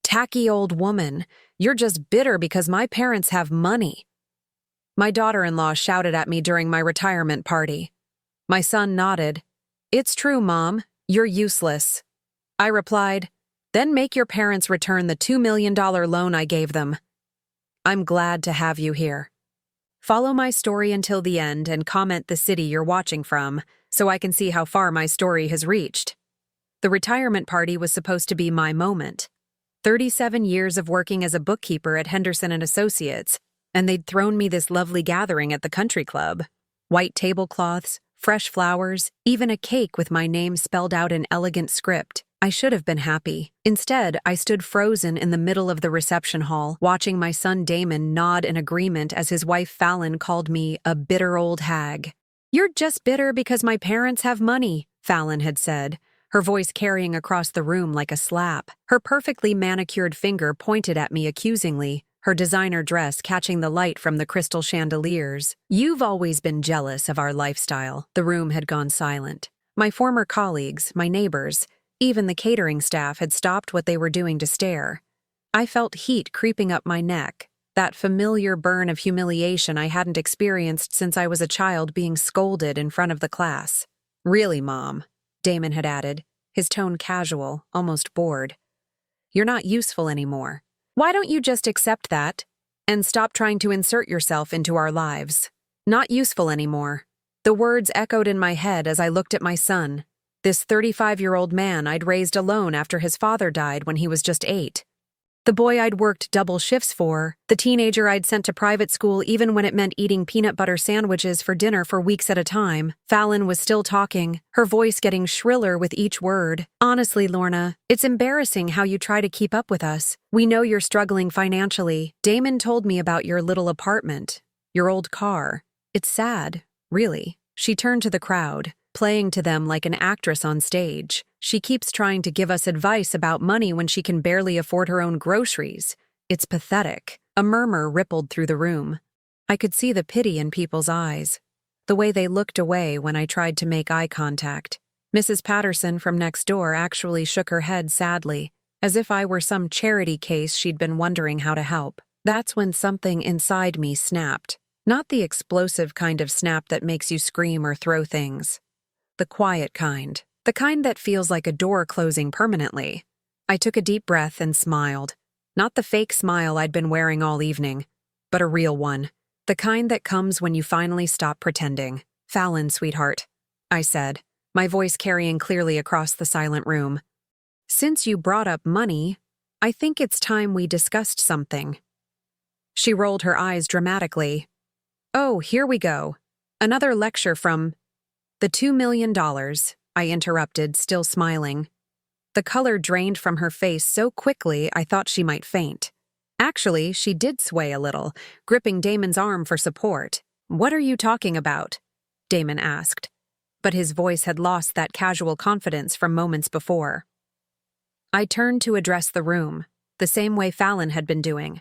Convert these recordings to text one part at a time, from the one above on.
Tacky old woman, you're just bitter because my parents have money. My daughter-in-law shouted at me during my retirement party. My son nodded. It's true, Mom. You're useless. I replied, then make your parents return the $2 million loan I gave them. I'm glad to have you here. Follow my story until the end and comment the city you're watching from so I can see how far my story has reached. The retirement party was supposed to be my moment. 37 years of working as a bookkeeper at Henderson & Associates, and they'd thrown me this lovely gathering at the country club. White tablecloths, fresh flowers, even a cake with my name spelled out in elegant script. I should have been happy. Instead, I stood frozen in the middle of the reception hall, watching my son Damon nod in agreement as his wife Fallon called me a bitter old hag. You're just bitter because my parents have money, Fallon had said, her voice carrying across the room like a slap. Her perfectly manicured finger pointed at me accusingly, her designer dress catching the light from the crystal chandeliers. You've always been jealous of our lifestyle. The room had gone silent. My former colleagues, my neighbors, even the catering staff had stopped what they were doing to stare. I felt heat creeping up my neck, that familiar burn of humiliation I hadn't experienced since I was a child being scolded in front of the class. Really, Mom, Damon had added, his tone casual, almost bored. You're not useful anymore. Why don't you just accept that and stop trying to insert yourself into our lives? Not useful anymore. The words echoed in my head as I looked at my son, this 35-year-old man I'd raised alone after his father died when he was just 8. The boy I'd worked double shifts for, the teenager I'd sent to private school even when it meant eating peanut butter sandwiches for dinner for weeks at a time. Fallon was still talking, her voice getting shriller with each word. Honestly, Lorna, it's embarrassing how you try to keep up with us. We know you're struggling financially. Damon told me about your little apartment, your old car. It's sad, really. She turned to the crowd, playing to them like an actress on stage. She keeps trying to give us advice about money when she can barely afford her own groceries. It's pathetic. A murmur rippled through the room. I could see the pity in people's eyes, the way they looked away when I tried to make eye contact. Mrs. Patterson from next door actually shook her head sadly, as if I were some charity case she'd been wondering how to help. That's when something inside me snapped. Not the explosive kind of snap that makes you scream or throw things. The quiet kind. The kind that feels like a door closing permanently. I took a deep breath and smiled. Not the fake smile I'd been wearing all evening, but a real one. The kind that comes when you finally stop pretending. Fallon, sweetheart, I said, my voice carrying clearly across the silent room. Since you brought up money, I think it's time we discussed something. She rolled her eyes dramatically. Oh, here we go. Another lecture from the $2 million, I interrupted, still smiling. The color drained from her face so quickly I thought she might faint. Actually, she did sway a little, gripping Damon's arm for support. What are you talking about? Damon asked, but his voice had lost that casual confidence from moments before. I turned to address the room, the same way Fallon had been doing.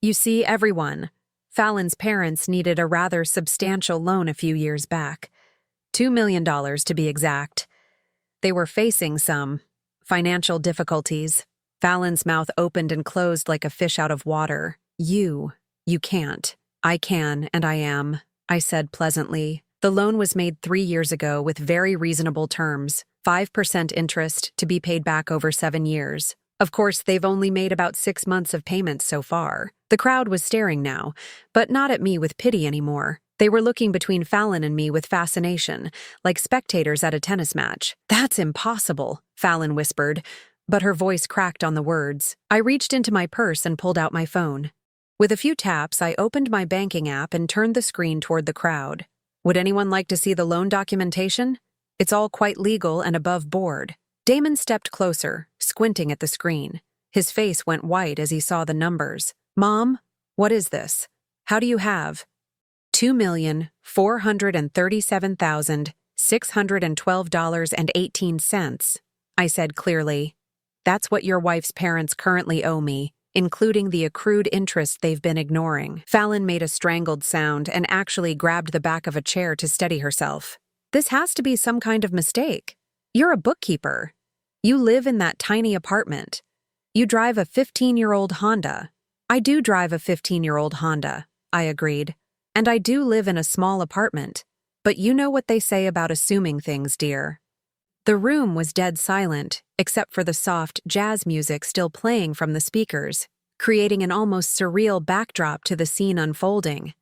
You see, everyone, Fallon's parents needed a rather substantial loan a few years back. $2 million to be exact. They were facing some financial difficulties. Fallon's mouth opened and closed like a fish out of water. You can't. I can, and I am, I said pleasantly. The loan was made 3 years ago with very reasonable terms, 5% interest to be paid back over 7 years. Of course, they've only made about 6 months of payments so far. The crowd was staring now, but not at me with pity anymore. They were looking between Fallon and me with fascination, like spectators at a tennis match. That's impossible, Fallon whispered, but her voice cracked on the words. I reached into my purse and pulled out my phone. With a few taps, I opened my banking app and turned the screen toward the crowd. Would anyone like to see the loan documentation? It's all quite legal and above board. Damon stepped closer, squinting at the screen. His face went white as he saw the numbers. Mom, what is this? How do you have $2,437,612.18, I said clearly. That's what your wife's parents currently owe me, including the accrued interest they've been ignoring. Fallon made a strangled sound and actually grabbed the back of a chair to steady herself. This has to be some kind of mistake. You're a bookkeeper. You live in that tiny apartment. You drive a 15-year-old Honda. I do drive a 15-year-old Honda, I agreed. And I do live in a small apartment. But you know what they say about assuming things, dear. The room was dead silent, except for the soft jazz music still playing from the speakers, creating an almost surreal backdrop to the scene unfolding.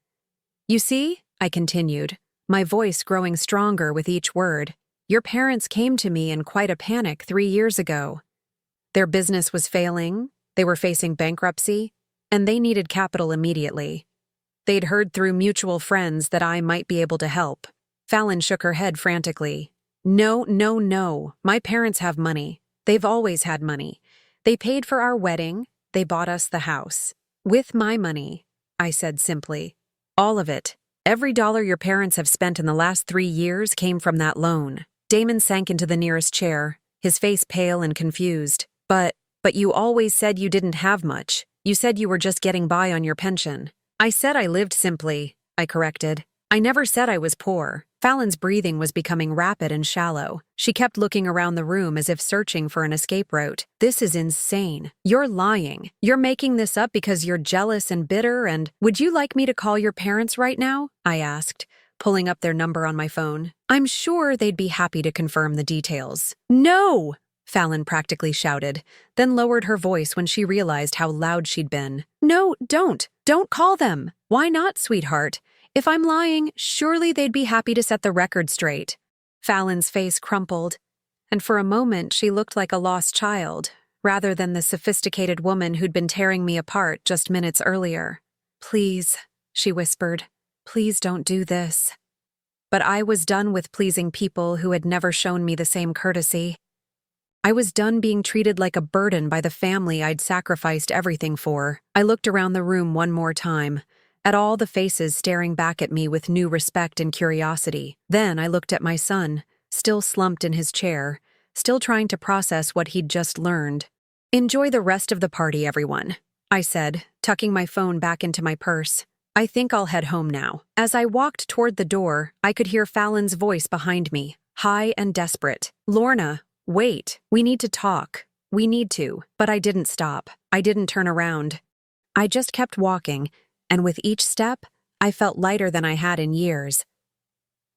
You see, I continued, my voice growing stronger with each word, your parents came to me in quite a panic 3 years ago. Their business was failing, they were facing bankruptcy, and they needed capital immediately. They'd heard through mutual friends that I might be able to help. Fallon shook her head frantically. No, no, no. My parents have money. They've always had money. They paid for our wedding. They bought us the house. With my money, I said simply. All of it. Every dollar your parents have spent in the last 3 years came from that loan. Damon sank into the nearest chair, his face pale and confused. But you always said you didn't have much. You said you were just getting by on your pension. I said I lived simply, I corrected. I never said I was poor. Fallon's breathing was becoming rapid and shallow. She kept looking around the room as if searching for an escape route. This is insane. You're lying. You're making this up because you're jealous and bitter and— Would you like me to call your parents right now? I asked, pulling up their number on my phone. I'm sure they'd be happy to confirm the details. No! Fallon practically shouted, then lowered her voice when she realized how loud she'd been. No, don't. Don't call them. Why not, sweetheart? If I'm lying, surely they'd be happy to set the record straight. Fallon's face crumpled, and for a moment she looked like a lost child, rather than the sophisticated woman who'd been tearing me apart just minutes earlier. Please, she whispered, please don't do this. But I was done with pleasing people who had never shown me the same courtesy. I was done being treated like a burden by the family I'd sacrificed everything for. I looked around the room one more time, at all the faces staring back at me with new respect and curiosity. Then I looked at my son, still slumped in his chair, still trying to process what he'd just learned. Enjoy the rest of the party, everyone, I said, tucking my phone back into my purse. I think I'll head home now. As I walked toward the door, I could hear Fallon's voice behind me, high and desperate. Lorna, wait, we need to talk. We need to. But I didn't stop. I didn't turn around. I just kept walking, and with each step, I felt lighter than I had in years.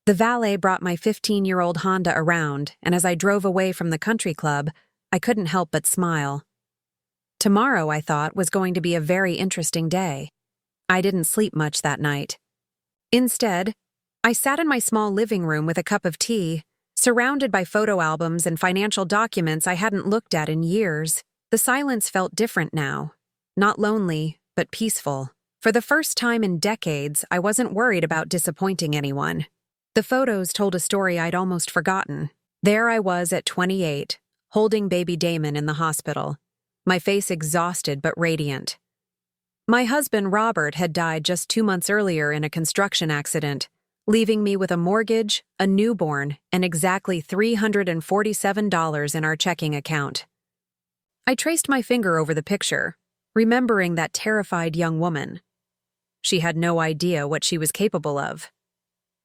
The valet brought my 15-year-old Honda around, and as I drove away from the country club, I couldn't help but smile. Tomorrow, I thought, was going to be a very interesting day. I didn't sleep much that night. Instead, I sat in my small living room with a cup of tea, surrounded by photo albums and financial documents I hadn't looked at in years. The silence felt different now. Not lonely, but peaceful. For the first time in decades, I wasn't worried about disappointing anyone. The photos told a story I'd almost forgotten. There I was at 28, holding baby Damon in the hospital, my face exhausted but radiant. My husband, Robert, had died just 2 months earlier in a construction accident, leaving me with a mortgage, a newborn, and exactly $347 in our checking account. I traced my finger over the picture, remembering that terrified young woman. She had no idea what she was capable of.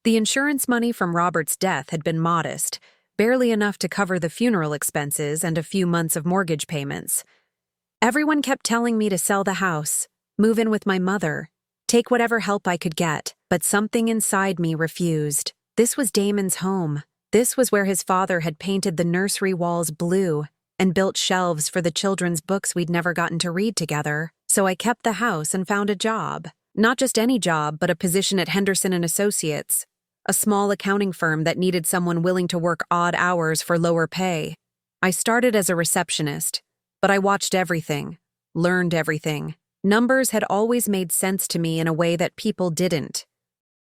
The insurance money from Robert's death had been modest, barely enough to cover the funeral expenses and a few months of mortgage payments. Everyone kept telling me to sell the house, move in with my mother, take whatever help I could get, but something inside me refused. This was Damon's home. This was where his father had painted the nursery walls blue and built shelves for the children's books we'd never gotten to read together. So I kept the house and found a job. Not just any job, but a position at Henderson & Associates, a small accounting firm that needed someone willing to work odd hours for lower pay. I started as a receptionist, but I watched everything, learned everything. Numbers had always made sense to me in a way that people didn't.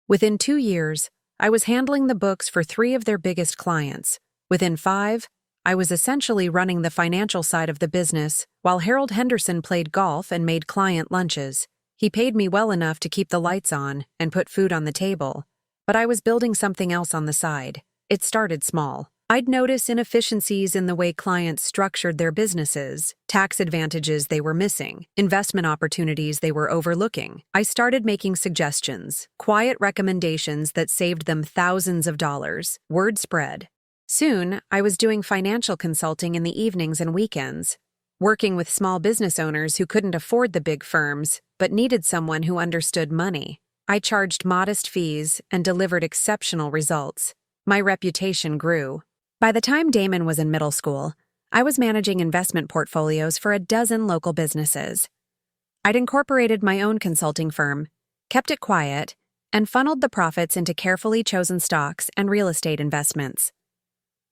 Within 2 years, I was handling the books for 3 of their biggest clients. Within 5, I was essentially running the financial side of the business, while Harold Henderson played golf and made client lunches. He paid me well enough to keep the lights on and put food on the table, but I was building something else on the side. It started small. I'd notice inefficiencies in the way clients structured their businesses, tax advantages they were missing, investment opportunities they were overlooking. I started making suggestions, quiet recommendations that saved them thousands of dollars. Word spread. Soon, I was doing financial consulting in the evenings and weekends. working with small business owners who couldn't afford the big firms but needed someone who understood money. I charged modest fees and delivered exceptional results. My reputation grew. By the time Damon was in middle school, I was managing investment portfolios for a dozen local businesses. I'd incorporated my own consulting firm, kept it quiet, and funneled the profits into carefully chosen stocks and real estate investments.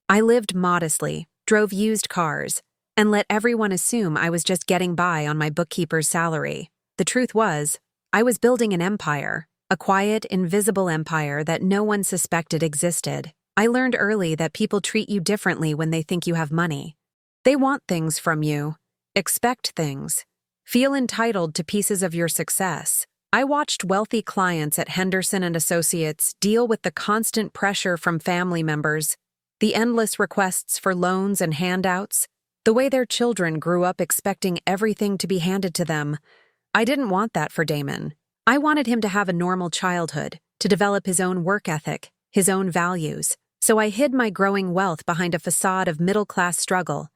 I lived modestly, drove used cars, and let everyone assume I was just getting by on my bookkeeper's salary. The truth was, I was building an empire, a quiet, invisible empire that no one suspected existed. I learned early that people treat you differently when they think you have money. They want things from you, expect things, feel entitled to pieces of your success. I watched wealthy clients at Henderson and Associates deal with the constant pressure from family members, the endless requests for loans and handouts, the way their children grew up expecting everything to be handed to them. I didn't want that for Damon. I wanted him to have a normal childhood, to develop his own work ethic, his own values. So I hid my growing wealth behind a facade of middle-class struggle.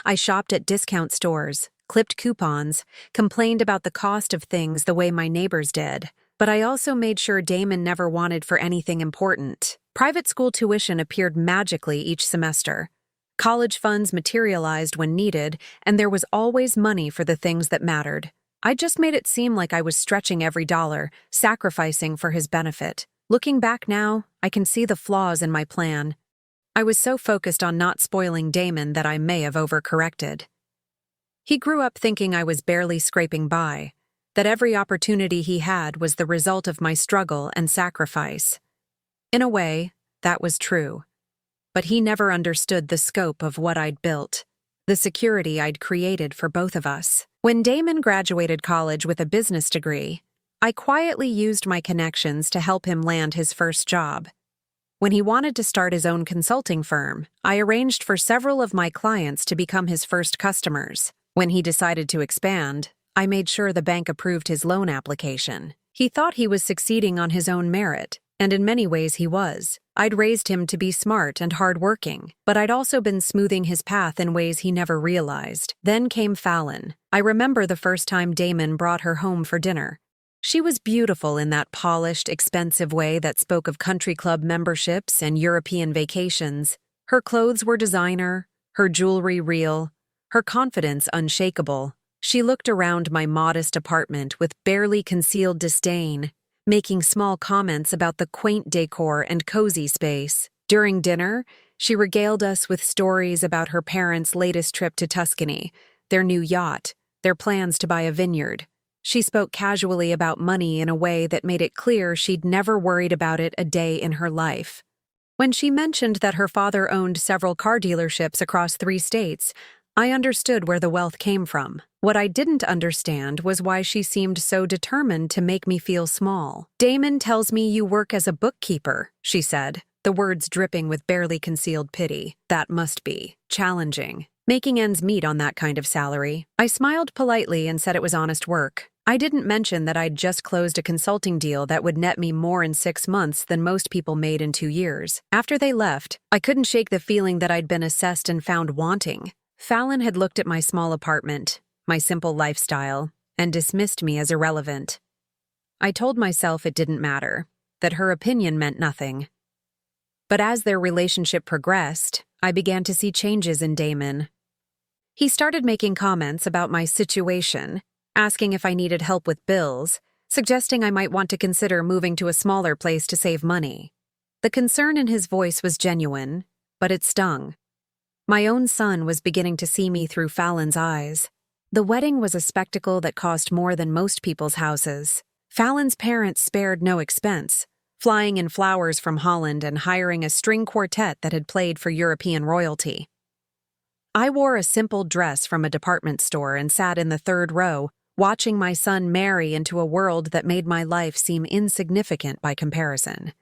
I shopped at discount stores, clipped coupons, complained about the cost of things the way my neighbors did. But I also made sure Damon never wanted for anything important. Private school tuition appeared magically each semester. College funds materialized when needed, and there was always money for the things that mattered. I just made it seem like I was stretching every dollar, sacrificing for his benefit. Looking back now, I can see the flaws in my plan. I was so focused on not spoiling Damon that I may have overcorrected. He grew up thinking I was barely scraping by, that every opportunity he had was the result of my struggle and sacrifice. In a way, that was true. But he never understood the scope of what I'd built, the security I'd created for both of us. When Damon graduated college with a business degree, I quietly used my connections to help him land his first job. When he wanted to start his own consulting firm, I arranged for several of my clients to become his first customers. When he decided to expand, I made sure the bank approved his loan application. He thought he was succeeding on his own merit, and in many ways he was. I'd raised him to be smart and hardworking, but I'd also been smoothing his path in ways he never realized. Then came Fallon. I remember the first time Damon brought her home for dinner. She was beautiful in that polished, expensive way that spoke of country club memberships and European vacations. Her clothes were designer, her jewelry real, her confidence unshakable. She looked around my modest apartment with barely concealed disdain, making small comments about the quaint decor and cozy space. During dinner, she regaled us with stories about her parents' latest trip to Tuscany, their new yacht, their plans to buy a vineyard. She spoke casually about money in a way that made it clear she'd never worried about it a day in her life. When she mentioned that her father owned several car dealerships across 3 states, I understood where the wealth came from. What I didn't understand was why she seemed so determined to make me feel small. "Damon tells me you work as a bookkeeper," she said, the words dripping with barely concealed pity. That must be challenging. Making ends meet on that kind of salary. I smiled politely and said it was honest work. I didn't mention that I'd just closed a consulting deal that would net me more in 6 months than most people made in 2 years. After they left, I couldn't shake the feeling that I'd been assessed and found wanting. Fallon had looked at my small apartment, my simple lifestyle, and dismissed me as irrelevant. I told myself it didn't matter, that her opinion meant nothing. But as their relationship progressed, I began to see changes in Damon. He started making comments about my situation, asking if I needed help with bills, suggesting I might want to consider moving to a smaller place to save money. The concern in his voice was genuine, but it stung. My own son was beginning to see me through Fallon's eyes. The wedding was a spectacle that cost more than most people's houses. Fallon's parents spared no expense, flying in flowers from Holland and hiring a string quartet that had played for European royalty. I wore a simple dress from a department store and sat in the 3rd row, watching my son marry into a world that made my life seem insignificant by comparison.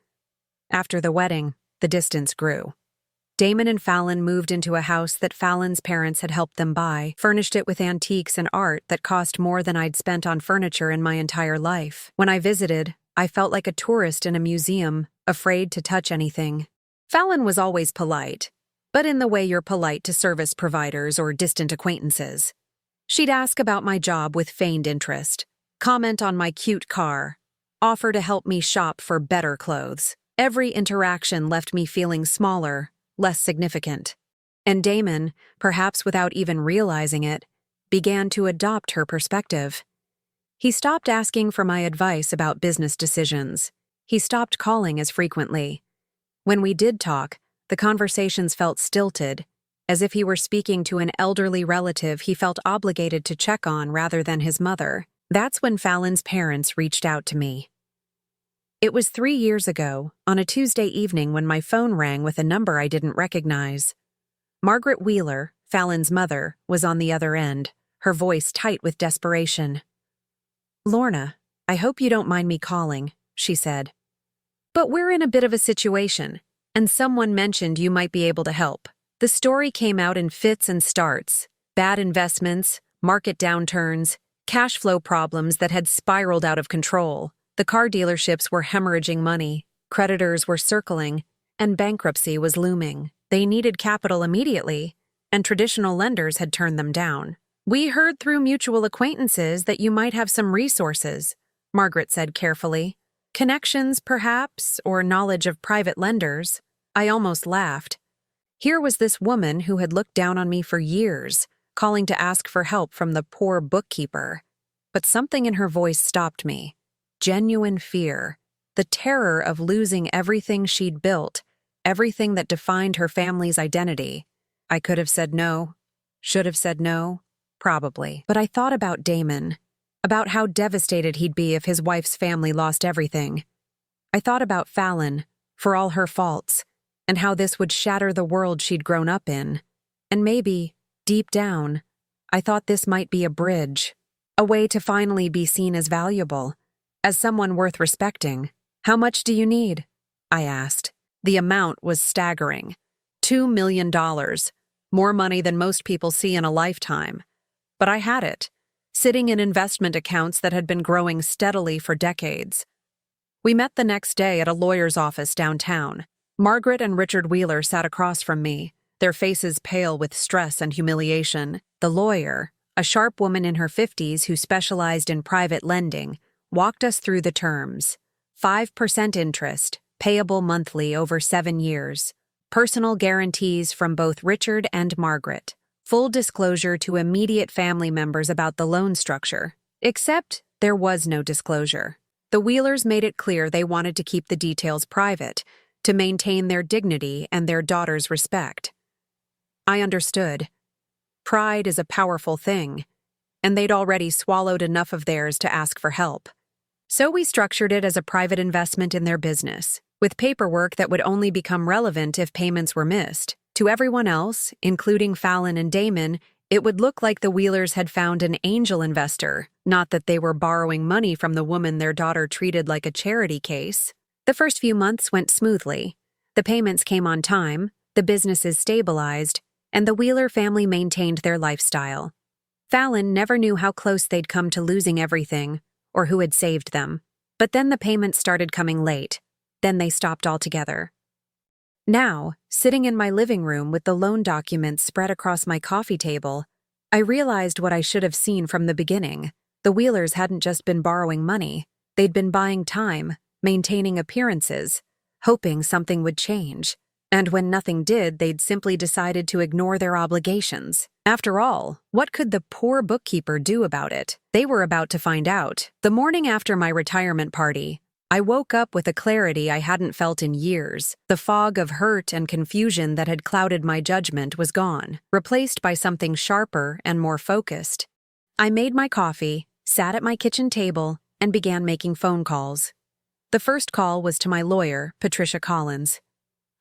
After the wedding, the distance grew. Damon and Fallon moved into a house that Fallon's parents had helped them buy, furnished it with antiques and art that cost more than I'd spent on furniture in my entire life. When I visited, I felt like a tourist in a museum, afraid to touch anything. Fallon was always polite, but in the way you're polite to service providers or distant acquaintances. She'd ask about my job with feigned interest, comment on my cute car, offer to help me shop for better clothes. Every interaction left me feeling smaller, less significant. And Damon, perhaps without even realizing it, began to adopt her perspective. He stopped asking for my advice about business decisions. He stopped calling as frequently. When we did talk, the conversations felt stilted, as if he were speaking to an elderly relative he felt obligated to check on rather than his mother. That's when Fallon's parents reached out to me. It was 3 years ago, on a Tuesday evening when my phone rang with a number I didn't recognize. Margaret Wheeler, Fallon's mother, was on the other end, her voice tight with desperation. "Lorna, I hope you don't mind me calling," she said. "But we're in a bit of a situation, and someone mentioned you might be able to help." The story came out in fits and starts: bad investments, market downturns, cash flow problems that had spiraled out of control. The car dealerships were hemorrhaging money, creditors were circling, and bankruptcy was looming. They needed capital immediately, and traditional lenders had turned them down. "We heard through mutual acquaintances that you might have some resources," Margaret said carefully. "Connections, perhaps, or knowledge of private lenders." I almost laughed. Here was this woman who had looked down on me for years, calling to ask for help from the poor bookkeeper. But something in her voice stopped me. Genuine fear. The terror of losing everything she'd built, everything that defined her family's identity. I could have said no, should have said no, probably. But I thought about Damon, about how devastated he'd be if his wife's family lost everything. I thought about Fallon, for all her faults, and how this would shatter the world she'd grown up in. And maybe, deep down, I thought this might be a bridge, a way to finally be seen as valuable, as someone worth respecting. "How much do you need?" I asked. The amount was staggering. $2 million, more money than most people see in a lifetime. But I had it, sitting in investment accounts that had been growing steadily for decades. We met the next day at a lawyer's office downtown. Margaret and Richard Wheeler sat across from me, their faces pale with stress and humiliation. The lawyer, a sharp woman in her 50s who specialized in private lending, walked us through the terms. 5% interest, payable monthly over 7 years. Personal guarantees from both Richard and Margaret. Full disclosure to immediate family members about the loan structure. Except there was no disclosure. The Wheelers made it clear they wanted to keep the details private, to maintain their dignity and their daughter's respect. I understood. Pride is a powerful thing, and they'd already swallowed enough of theirs to ask for help. So we structured it as a private investment in their business, with paperwork that would only become relevant if payments were missed. To everyone else, including Fallon and Damon, it would look like the Wheelers had found an angel investor, not that they were borrowing money from the woman their daughter treated like a charity case. The first few months went smoothly. The payments came on time, the businesses stabilized, and the Wheeler family maintained their lifestyle. Fallon never knew how close they'd come to losing everything, or who had saved them. But then the payments started coming late. Then they stopped altogether. Now, sitting in my living room with the loan documents spread across my coffee table, I realized what I should have seen from the beginning. The Wheelers hadn't just been borrowing money. They'd been buying time, maintaining appearances, hoping something would change. And when nothing did, they'd simply decided to ignore their obligations. After all, what could the poor bookkeeper do about it? They were about to find out. The morning after my retirement party, I woke up with a clarity I hadn't felt in years. The fog of hurt and confusion that had clouded my judgment was gone, replaced by something sharper and more focused. I made my coffee, sat at my kitchen table, and began making phone calls. The first call was to my lawyer, Patricia Collins.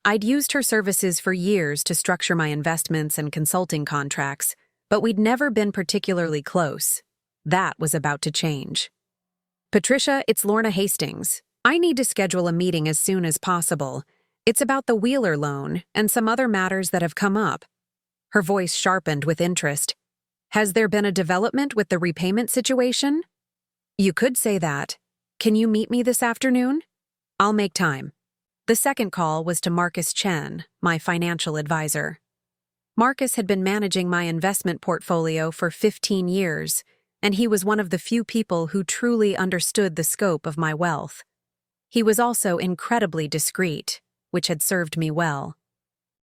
I'd used her services for years to structure my investments and consulting contracts, but we'd never been particularly close. That was about to change. "Patricia, it's Lorna Hastings. I need to schedule a meeting as soon as possible. It's about the Wheeler loan and some other matters that have come up." Her voice sharpened with interest. "Has there been a development with the repayment situation?" "You could say that. Can you meet me this afternoon?" "I'll make time." The second call was to Marcus Chen, my financial advisor. Marcus had been managing my investment portfolio for 15 years, and he was one of the few people who truly understood the scope of my wealth. He was also incredibly discreet, which had served me well.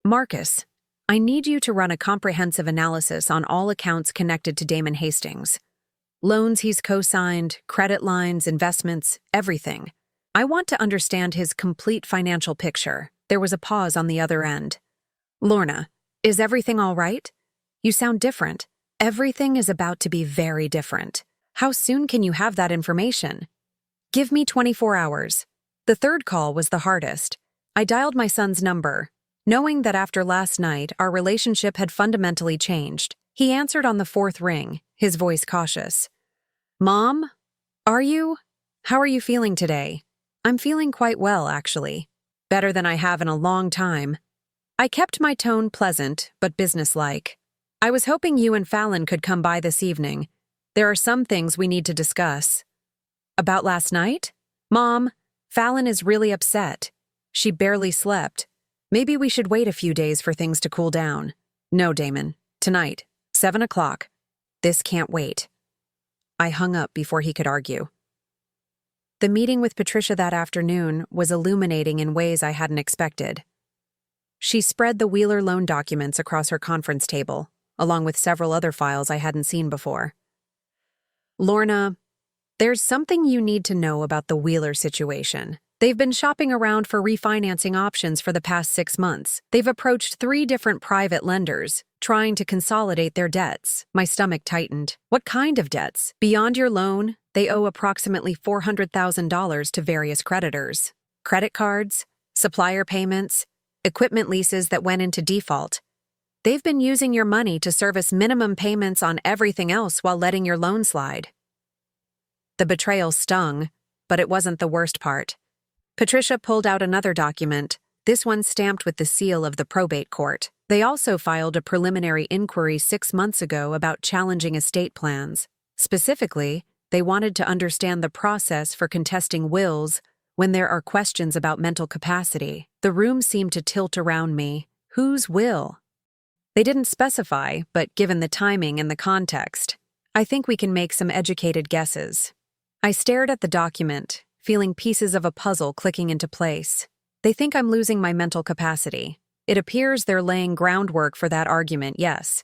Marcus, I need you to run a comprehensive analysis on all accounts connected to Damon Hastings. Loans he's co-signed, credit lines, investments, everything. I want to understand his complete financial picture. There was a pause on the other end. Lorna, is everything all right? You sound different. Everything is about to be very different. How soon can you have that information? Give me 24 hours. The third call was the hardest. I dialed my son's number, knowing that after last night, our relationship had fundamentally changed. He answered on the fourth ring, his voice cautious. Mom? How are you feeling today? I'm feeling quite well, actually. Better than I have in a long time. I kept my tone pleasant, but businesslike. I was hoping you and Fallon could come by this evening. There are some things we need to discuss. About last night? Mom, Fallon is really upset. She barely slept. Maybe we should wait a few days for things to cool down. No, Damon. Tonight, 7 o'clock. This can't wait. I hung up before he could argue. The meeting with Patricia that afternoon was illuminating in ways I hadn't expected. She spread the Wheeler loan documents across her conference table, along with several other files I hadn't seen before. Lorna, there's something you need to know about the Wheeler situation. They've been shopping around for refinancing options for the past 6 months. They've approached 3 different private lenders, trying to consolidate their debts. My stomach tightened. What kind of debts? Beyond your loan, they owe approximately $400,000 to various creditors. Credit cards, supplier payments, equipment leases that went into default. They've been using your money to service minimum payments on everything else while letting your loan slide. The betrayal stung, but it wasn't the worst part. Patricia pulled out another document, this one stamped with the seal of the probate court. They also filed a preliminary inquiry 6 months ago about challenging estate plans. Specifically, they wanted to understand the process for contesting wills when there are questions about mental capacity. The room seemed to tilt around me. Whose will? They didn't specify, but given the timing and the context, I think we can make some educated guesses. I stared at the document, feeling pieces of a puzzle clicking into place. They think I'm losing my mental capacity. It appears they're laying groundwork for that argument, yes.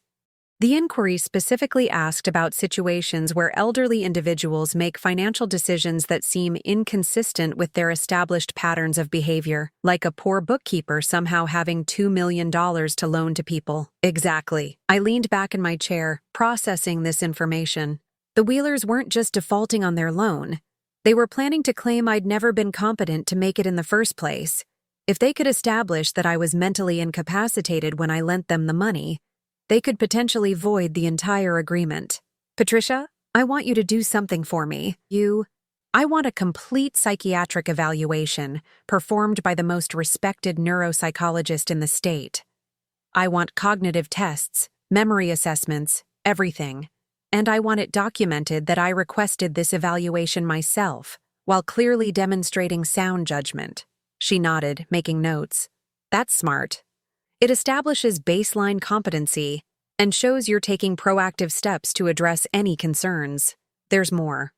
The inquiry specifically asked about situations where elderly individuals make financial decisions that seem inconsistent with their established patterns of behavior, like a poor bookkeeper somehow having $2 million to loan to people. Exactly. I leaned back in my chair, processing this information. The Wheelers weren't just defaulting on their loan. They were planning to claim I'd never been competent to make it in the first place. If they could establish that I was mentally incapacitated when I lent them the money, they could potentially void the entire agreement. Patricia, I want you to do something for me. I want a complete psychiatric evaluation performed by the most respected neuropsychologist in the state. I want cognitive tests, memory assessments, everything. And I want it documented that I requested this evaluation myself, while clearly demonstrating sound judgment. She nodded, making notes. That's smart. It establishes baseline competency and shows you're taking proactive steps to address any concerns. There's more.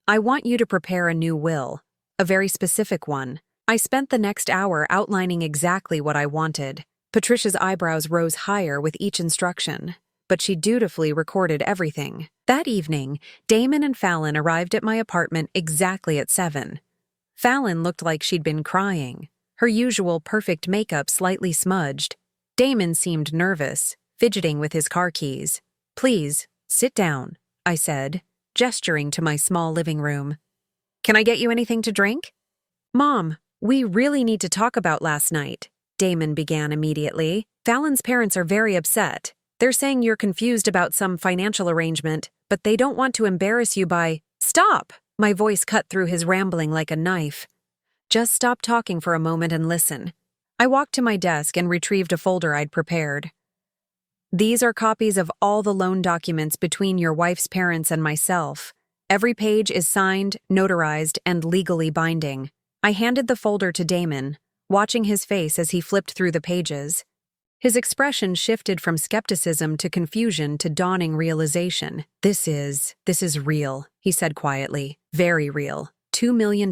I want you to prepare a new will, a very specific one. I spent the next hour outlining exactly what I wanted. Patricia's eyebrows rose higher with each instruction, but she dutifully recorded everything. That evening, Damon and Fallon arrived at my apartment exactly at 7. Fallon looked like she'd been crying, her usual perfect makeup slightly smudged. Damon seemed nervous, fidgeting with his car keys. Please, sit down, I said, gesturing to my small living room. Can I get you anything to drink? Mom, we really need to talk about last night, Damon began immediately. Fallon's parents are very upset. They're saying you're confused about some financial arrangement, but they don't want to embarrass you by— Stop! My voice cut through his rambling like a knife. Just stop talking for a moment and listen. I walked to my desk and retrieved a folder I'd prepared. These are copies of all the loan documents between your wife's parents and myself. Every page is signed, notarized, and legally binding. I handed the folder to Damon, watching his face as he flipped through the pages. His expression shifted from skepticism to confusion to dawning realization. This is real, he said quietly. Very real. $2 million,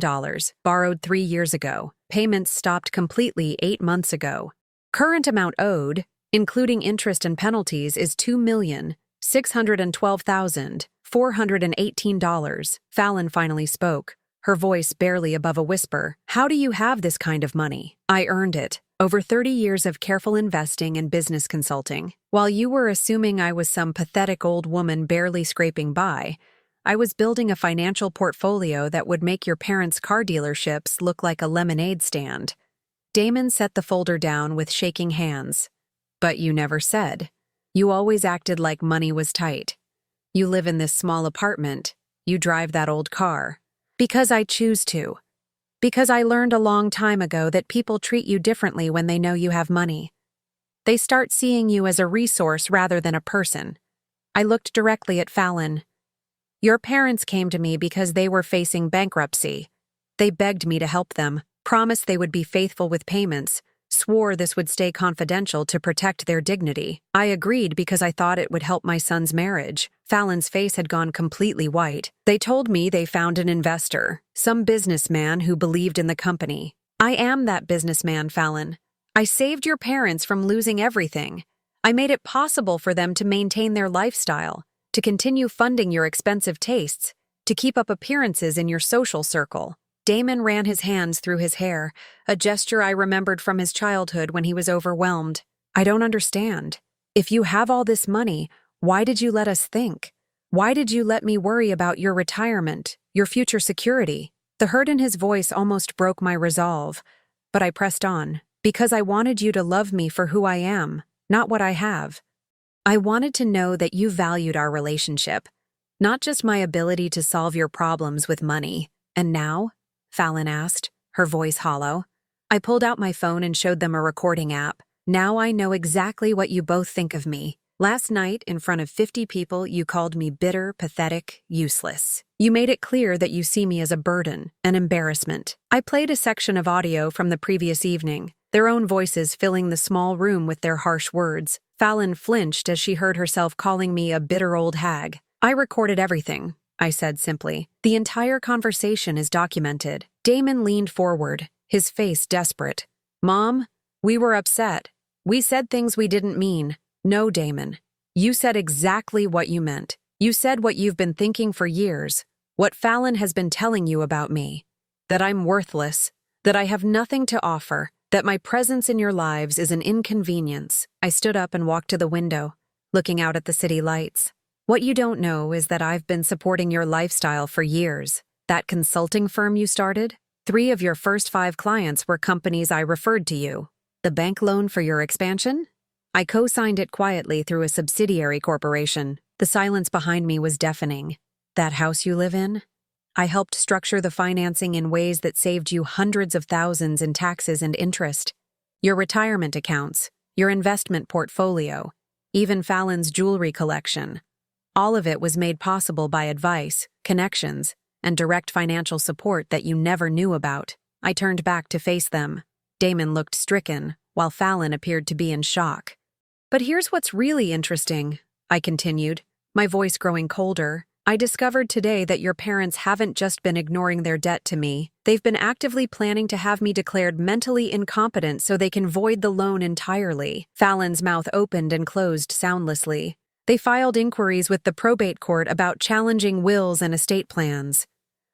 borrowed 3 years ago. Payments stopped completely 8 months ago. Current amount owed, including interest and penalties, is $2,612,418. Fallon finally spoke, her voice barely above a whisper. How do you have this kind of money? I earned it. Over 30 years of careful investing and business consulting. While you were assuming I was some pathetic old woman barely scraping by, I was building a financial portfolio that would make your parents' car dealerships look like a lemonade stand. Damon set the folder down with shaking hands. But you never said. You always acted like money was tight. You live in this small apartment. You drive that old car. Because I choose to. Because I learned a long time ago that people treat you differently when they know you have money. They start seeing you as a resource rather than a person. I looked directly at Fallon. Your parents came to me because they were facing bankruptcy. They begged me to help them, promised they would be faithful with payments, swore this would stay confidential to protect their dignity. I agreed because I thought it would help my son's marriage. Fallon's face had gone completely white. They told me they found an investor, some businessman who believed in the company. I am that businessman, Fallon. I saved your parents from losing everything. I made it possible for them to maintain their lifestyle, to continue funding your expensive tastes, to keep up appearances in your social circle. Damon ran his hands through his hair, a gesture I remembered from his childhood when he was overwhelmed. I don't understand. If you have all this money, why did you let us think? Why did you let me worry about your retirement, your future security? The hurt in his voice almost broke my resolve, but I pressed on, because I wanted you to love me for who I am, not what I have. I wanted to know that you valued our relationship, not just my ability to solve your problems with money. And now? Fallon asked, her voice hollow. I pulled out my phone and showed them a recording app. Now I know exactly what you both think of me. Last night, in front of 50 people, you called me bitter, pathetic, useless. You made it clear that you see me as a burden, an embarrassment. I played a section of audio from the previous evening, their own voices filling the small room with their harsh words. Fallon flinched as she heard herself calling me a bitter old hag. I recorded everything, I said simply. The entire conversation is documented. Damon leaned forward, his face desperate. Mom, we were upset. We said things we didn't mean. No, Damon. You said exactly what you meant. You said what you've been thinking for years, what Fallon has been telling you about me. That I'm worthless, that I have nothing to offer, that my presence in your lives is an inconvenience. I stood up and walked to the window, looking out at the city lights. What you don't know is that I've been supporting your lifestyle for years. That consulting firm you started? 3 of your first 5 clients were companies I referred to you. The bank loan for your expansion? I co-signed it quietly through a subsidiary corporation. The silence behind me was deafening. That house you live in? I helped structure the financing in ways that saved you hundreds of thousands in taxes and interest. Your retirement accounts, your investment portfolio, even Fallon's jewelry collection. All of it was made possible by advice, connections, and direct financial support that you never knew about. I turned back to face them. Damon looked stricken, while Fallon appeared to be in shock. But here's what's really interesting, I continued, my voice growing colder. I discovered today that your parents haven't just been ignoring their debt to me. They've been actively planning to have me declared mentally incompetent so they can void the loan entirely. Fallon's mouth opened and closed soundlessly. They filed inquiries with the probate court about challenging wills and estate plans.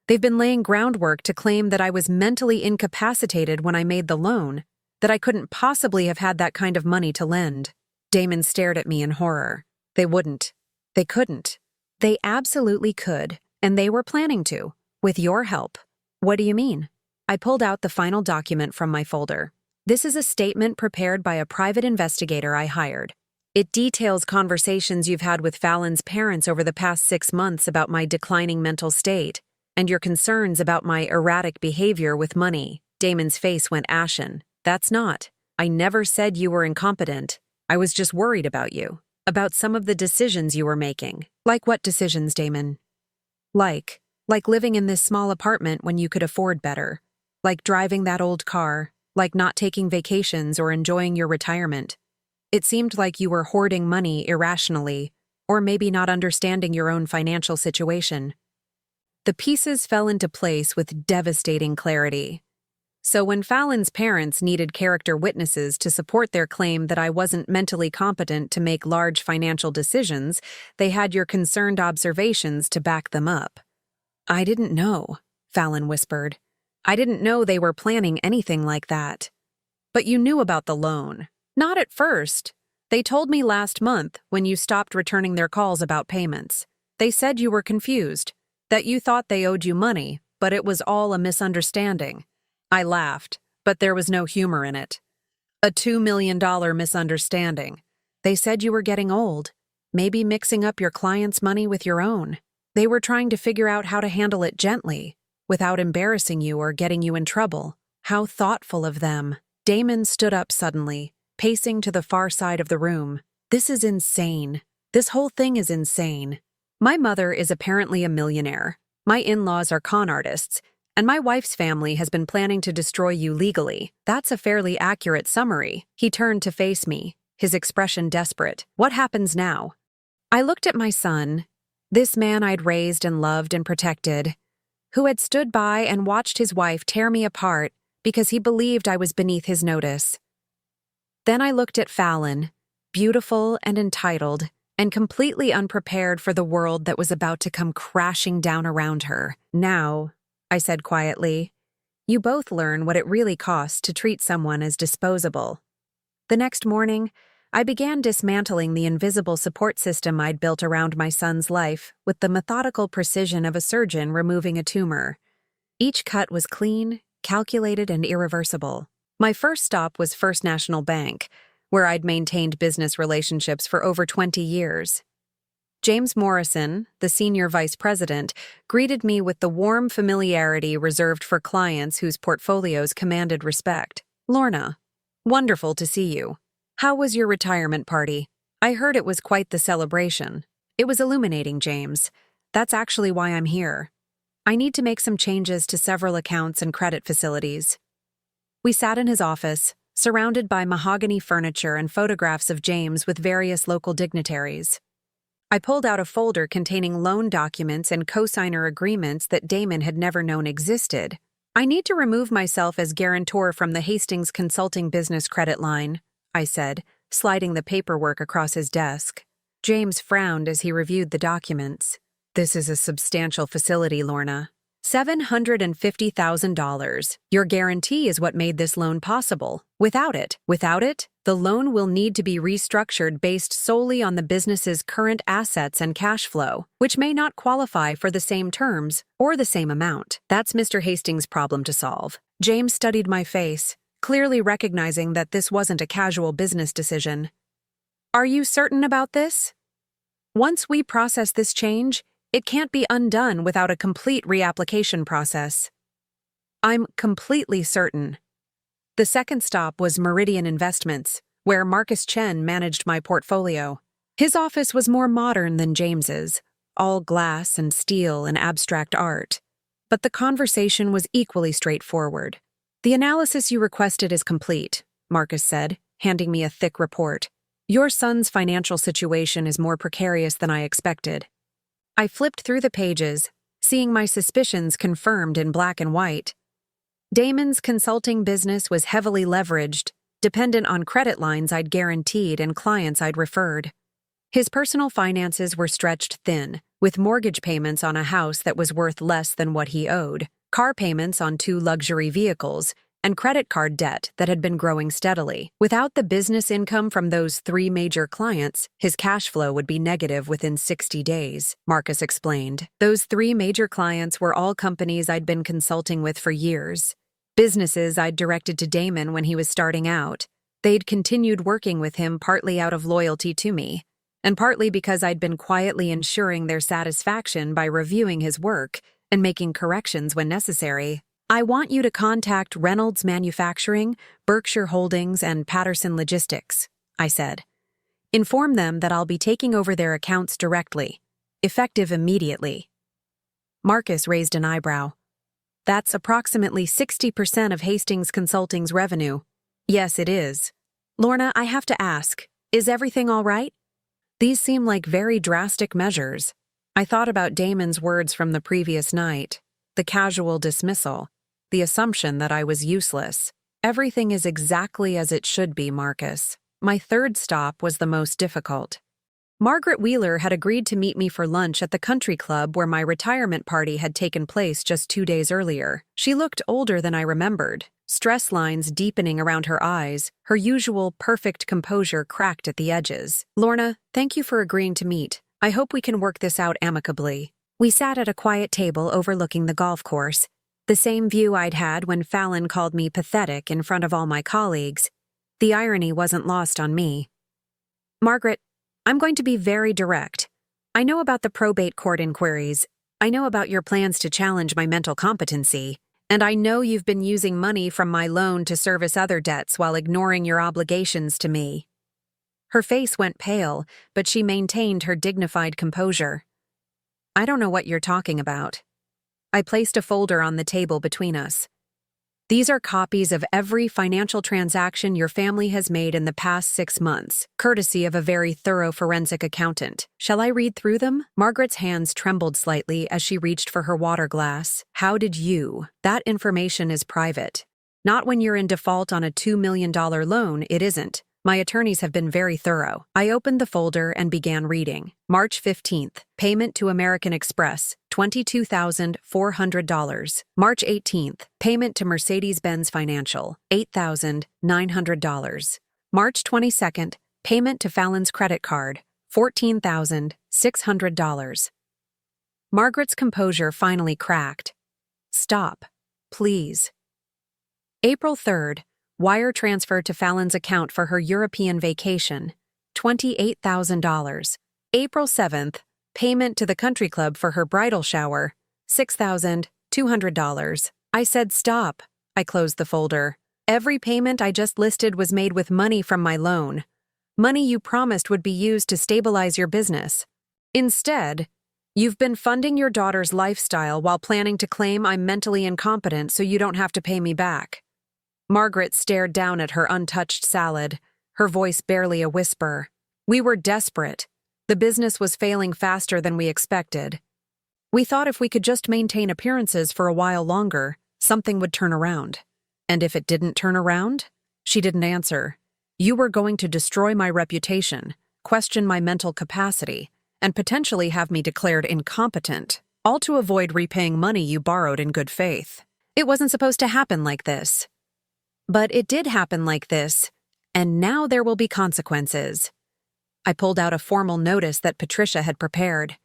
They've been laying groundwork to claim that I was mentally incapacitated when I made the loan, that I couldn't possibly have had that kind of money to lend. Damon stared at me in horror. They wouldn't. They couldn't. They absolutely could, and they were planning to, with your help. What do you mean? I pulled out the final document from my folder. This is a statement prepared by a private investigator I hired. It details conversations you've had with Fallon's parents over the past 6 months about my declining mental state, and your concerns about my erratic behavior with money. Damon's face went ashen. That's not. I never said you were incompetent. I was just worried about you, about some of the decisions you were making. Like what decisions, Damon? Like living in this small apartment when you could afford better. Like driving that old car. Like not taking vacations or enjoying your retirement. It seemed like you were hoarding money irrationally, or maybe not understanding your own financial situation. The pieces fell into place with devastating clarity. So when Fallon's parents needed character witnesses to support their claim that I wasn't mentally competent to make large financial decisions, they had your concerned observations to back them up. I didn't know, Fallon whispered. I didn't know they were planning anything like that. But you knew about the loan. Not at first. They told me last month when you stopped returning their calls about payments. They said you were confused, that you thought they owed you money, but it was all a misunderstanding. I laughed, but there was no humor in it. A $2 million misunderstanding. They said you were getting old, maybe mixing up your clients' money with your own. They were trying to figure out how to handle it gently, without embarrassing you or getting you in trouble. How thoughtful of them. Damon stood up suddenly, pacing to the far side of the room. This is insane. This whole thing is insane. My mother is apparently a millionaire. My in-laws are con artists, and my wife's family has been planning to destroy you legally. That's a fairly accurate summary. He turned to face me, his expression desperate. What happens now? I looked at my son, this man I'd raised and loved and protected, who had stood by and watched his wife tear me apart because he believed I was beneath his notice. Then I looked at Fallon, beautiful and entitled, and completely unprepared for the world that was about to come crashing down around her. Now, I said quietly, you both learn what it really costs to treat someone as disposable. The next morning, I began dismantling the invisible support system I'd built around my son's life with the methodical precision of a surgeon removing a tumor. Each cut was clean, calculated, and irreversible. My first stop was First National Bank, where I'd maintained business relationships for over 20 years. James Morrison, the senior vice president, greeted me with the warm familiarity reserved for clients whose portfolios commanded respect. Lorna, wonderful to see you. How was your retirement party? I heard it was quite the celebration. It was illuminating, James. That's actually why I'm here. I need to make some changes to several accounts and credit facilities. We sat in his office, surrounded by mahogany furniture and photographs of James with various local dignitaries. I pulled out a folder containing loan documents and cosigner agreements that Damon had never known existed. I need to remove myself as guarantor from the Hastings Consulting business credit line, I said, sliding the paperwork across his desk. James frowned as he reviewed the documents. This is a substantial facility, Lorna. $750,000. Your guarantee is what made this loan possible. Without it, the loan will need to be restructured based solely on the business's current assets and cash flow, which may not qualify for the same terms or the same amount. That's Mr. Hastings' problem to solve. James studied my face, clearly recognizing that this wasn't a casual business decision. Are you certain about this? Once we process this change, it can't be undone without a complete reapplication process. I'm completely certain. The second stop was Meridian Investments, where Marcus Chen managed my portfolio. His office was more modern than James's, all glass and steel and abstract art. But the conversation was equally straightforward. The analysis you requested is complete, Marcus said, handing me a thick report. Your son's financial situation is more precarious than I expected. I flipped through the pages, seeing my suspicions confirmed in black and white. Damon's consulting business was heavily leveraged, dependent on credit lines I'd guaranteed and clients I'd referred. His personal finances were stretched thin, with mortgage payments on a house that was worth less than what he owed, car payments on 2 luxury vehicles, and credit card debt that had been growing steadily. Without the business income from those 3 major clients, his cash flow would be negative within 60 days, Marcus explained. Those 3 major clients were all companies I'd been consulting with for years, businesses I'd directed to Damon when he was starting out. They'd continued working with him partly out of loyalty to me, and partly because I'd been quietly ensuring their satisfaction by reviewing his work and making corrections when necessary. I want you to contact Reynolds Manufacturing, Berkshire Holdings, and Patterson Logistics, I said. Inform them that I'll be taking over their accounts directly, effective immediately. Marcus raised an eyebrow. That's approximately 60% of Hastings Consulting's revenue. Yes, it is. Lorna, I have to ask, Is everything all right? These seem like very drastic measures. I thought about Damon's words from the previous night, the casual dismissal, the assumption that I was useless. Everything is exactly as it should be, Marcus. My third stop was the most difficult. Margaret Wheeler had agreed to meet me for lunch at the country club where my retirement party had taken place just 2 days earlier. She looked older than I remembered, stress lines deepening around her eyes, her usual perfect composure cracked at the edges. Lorna, thank you for agreeing to meet. I hope we can work this out amicably. We sat at a quiet table overlooking the golf course, the same view I'd had when Fallon called me pathetic in front of all my colleagues. The irony wasn't lost on me. Margaret, I'm going to be very direct. I know about the probate court inquiries. I know about your plans to challenge my mental competency. And I know you've been using money from my loan to service other debts while ignoring your obligations to me. Her face went pale, but she maintained her dignified composure. I don't know what you're talking about. I placed a folder on the table between us. These are copies of every financial transaction your family has made in the past 6 months, courtesy of a very thorough forensic accountant. Shall I read through them? Margaret's hands trembled slightly as she reached for her water glass. How did you? That information is private. Not when you're in default on a $2 million loan, it isn't. My attorneys have been very thorough. I opened the folder and began reading. March 15th, payment to American Express, $22,400. March 18th, payment to Mercedes-Benz Financial, $8,900. March 22nd, payment to Fallon's credit card, $14,600. Margaret's composure finally cracked. Stop, please. April 3rd, wire transfer to Fallon's account for her European vacation, $28,000. April 7th, payment to the country club for her bridal shower, $6,200. I said stop. I closed the folder. Every payment I just listed was made with money from my loan. Money you promised would be used to stabilize your business. Instead, you've been funding your daughter's lifestyle while planning to claim I'm mentally incompetent so you don't have to pay me back. Margaret stared down at her untouched salad, her voice barely a whisper. We were desperate. The business was failing faster than we expected. We thought if we could just maintain appearances for a while longer, something would turn around. And if it didn't turn around? She didn't answer. You were going to destroy my reputation, question my mental capacity, and potentially have me declared incompetent, all to avoid repaying money you borrowed in good faith. It wasn't supposed to happen like this. But it did happen like this, and now there will be consequences. I pulled out a formal notice that Patricia had prepared.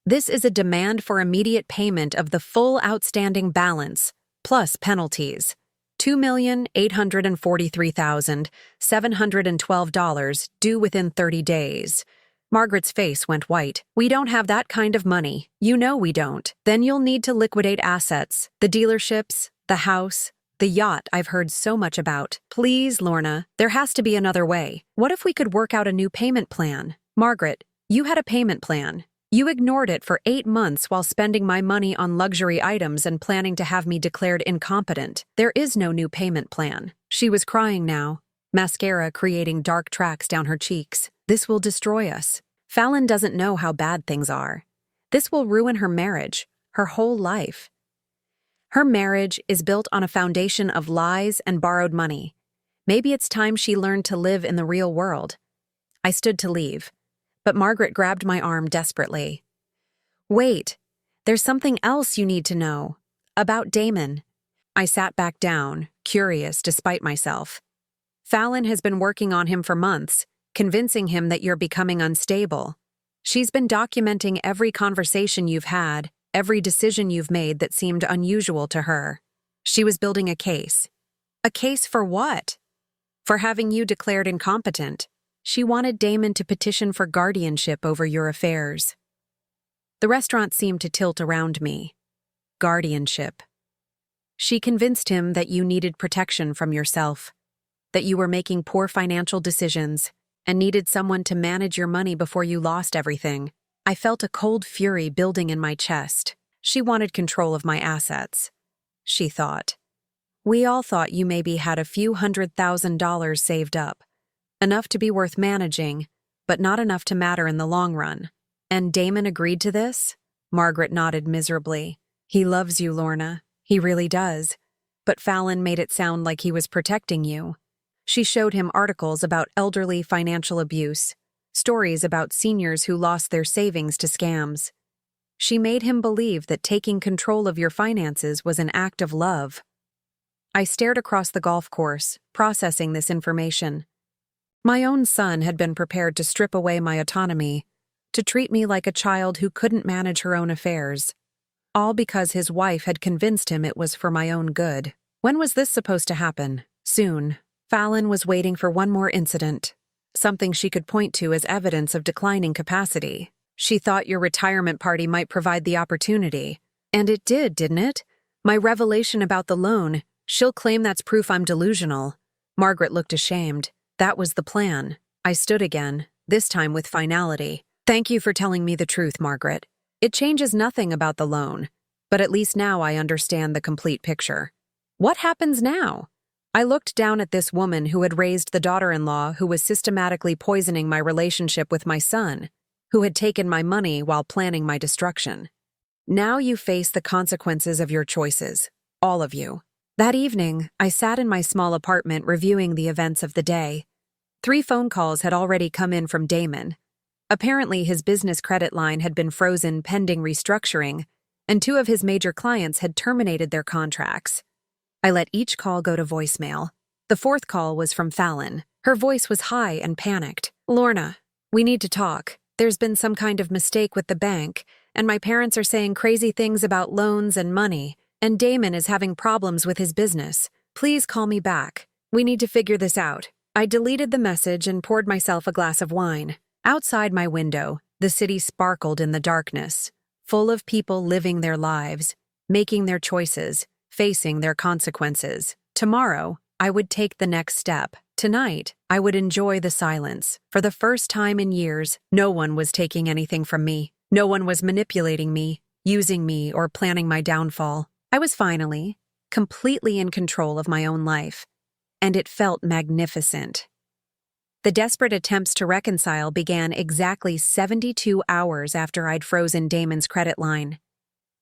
This is a demand for immediate payment of the full outstanding balance, plus penalties. $2,843,712 due within 30 days. Margaret's face went white. We don't have that kind of money. You know we don't. Then you'll need to liquidate assets, the dealerships, the house, the yacht I've heard so much about. Please, Lorna, there has to be another way. What if we could work out a new payment plan? Margaret, you had a payment plan. You ignored it for 8 months while spending my money on luxury items and planning to have me declared incompetent. There is no new payment plan. She was crying now, mascara creating dark tracks down her cheeks. This will destroy us. Fallon doesn't know how bad things are. This will ruin her marriage, her whole life. Her marriage is built on a foundation of lies and borrowed money. Maybe it's time she learned to live in the real world. I stood to leave, but Margaret grabbed my arm desperately. Wait, there's something else you need to know. About Damon. I sat back down, curious despite myself. Fallon has been working on him for months, convincing him that you're becoming unstable. She's been documenting every conversation you've had, every decision you've made that seemed unusual to her. She was building a case. A case for what? For having you declared incompetent. She wanted Damon to petition for guardianship over your affairs. The restaurant seemed to tilt around me. Guardianship. She convinced him that you needed protection from yourself, that you were making poor financial decisions, and needed someone to manage your money before you lost everything. I felt a cold fury building in my chest. She wanted control of my assets. She thought. We all thought you maybe had a few $100,000 saved up. Enough to be worth managing, but not enough to matter in the long run. And Damon agreed to this? Margaret nodded miserably. He loves you, Lorna. He really does. But Fallon made it sound like he was protecting you. She showed him articles about elderly financial abuse, stories about seniors who lost their savings to scams. She made him believe that taking control of your finances was an act of love. I stared across the golf course, processing this information. My own son had been prepared to strip away my autonomy, to treat me like a child who couldn't manage her own affairs. All because his wife had convinced him it was for my own good. When was this supposed to happen? Soon. Fallon was waiting for one more incident, something she could point to as evidence of declining capacity. She thought your retirement party might provide the opportunity. And it did, didn't it? My revelation about the loan, she'll claim that's proof I'm delusional. Margaret looked ashamed. That was the plan. I stood again, this time with finality. Thank you for telling me the truth, Margaret. It changes nothing about the loan, but at least now I understand the complete picture. What happens now? I looked down at this woman who had raised the daughter-in-law who was systematically poisoning my relationship with my son, who had taken my money while planning my destruction. Now you face the consequences of your choices, all of you. That evening, I sat in my small apartment reviewing the events of the day. 3 phone calls had already come in from Damon. Apparently, his business credit line had been frozen pending restructuring, and 2 of his major clients had terminated their contracts. I let each call go to voicemail. The 4th call was from Fallon. Her voice was high and panicked. Lorna, we need to talk. There's been some kind of mistake with the bank, and my parents are saying crazy things about loans and money, and Damon is having problems with his business. Please call me back. We need to figure this out. I deleted the message and poured myself a glass of wine. Outside my window, the city sparkled in the darkness, full of people living their lives, making their choices, facing their consequences. Tomorrow, I would take the next step. Tonight, I would enjoy the silence. For the first time in years, no one was taking anything from me. No one was manipulating me, using me, or planning my downfall. I was finally, completely in control of my own life, and it felt magnificent. The desperate attempts to reconcile began exactly 72 hours after I'd frozen Damon's credit line.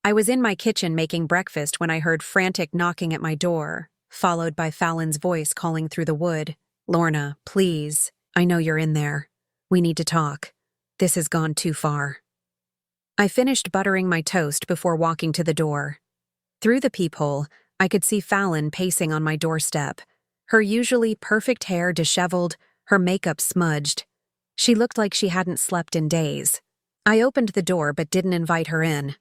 I was in my kitchen making breakfast when I heard frantic knocking at my door, followed by Fallon's voice calling through the wood. Lorna, please. I know you're in there. We need to talk. This has gone too far. I finished buttering my toast before walking to the door. Through the peephole, I could see Fallon pacing on my doorstep, her usually perfect hair disheveled, her makeup smudged. She looked like she hadn't slept in days. I opened the door but didn't invite her in.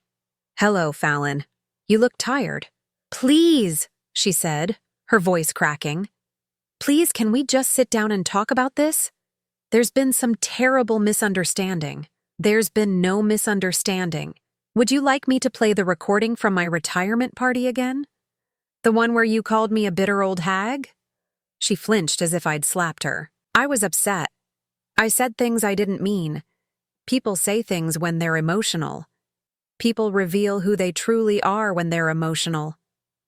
Hello, Fallon. You look tired. Please, she said, her voice cracking. Please, can we just sit down and talk about this? There's been some terrible misunderstanding. There's been no misunderstanding. Would you like me to play the recording from my retirement party again? The one where you called me a bitter old hag? She flinched as if I'd slapped her. I was upset. I said things I didn't mean. People say things when they're emotional. People reveal who they truly are when they're emotional.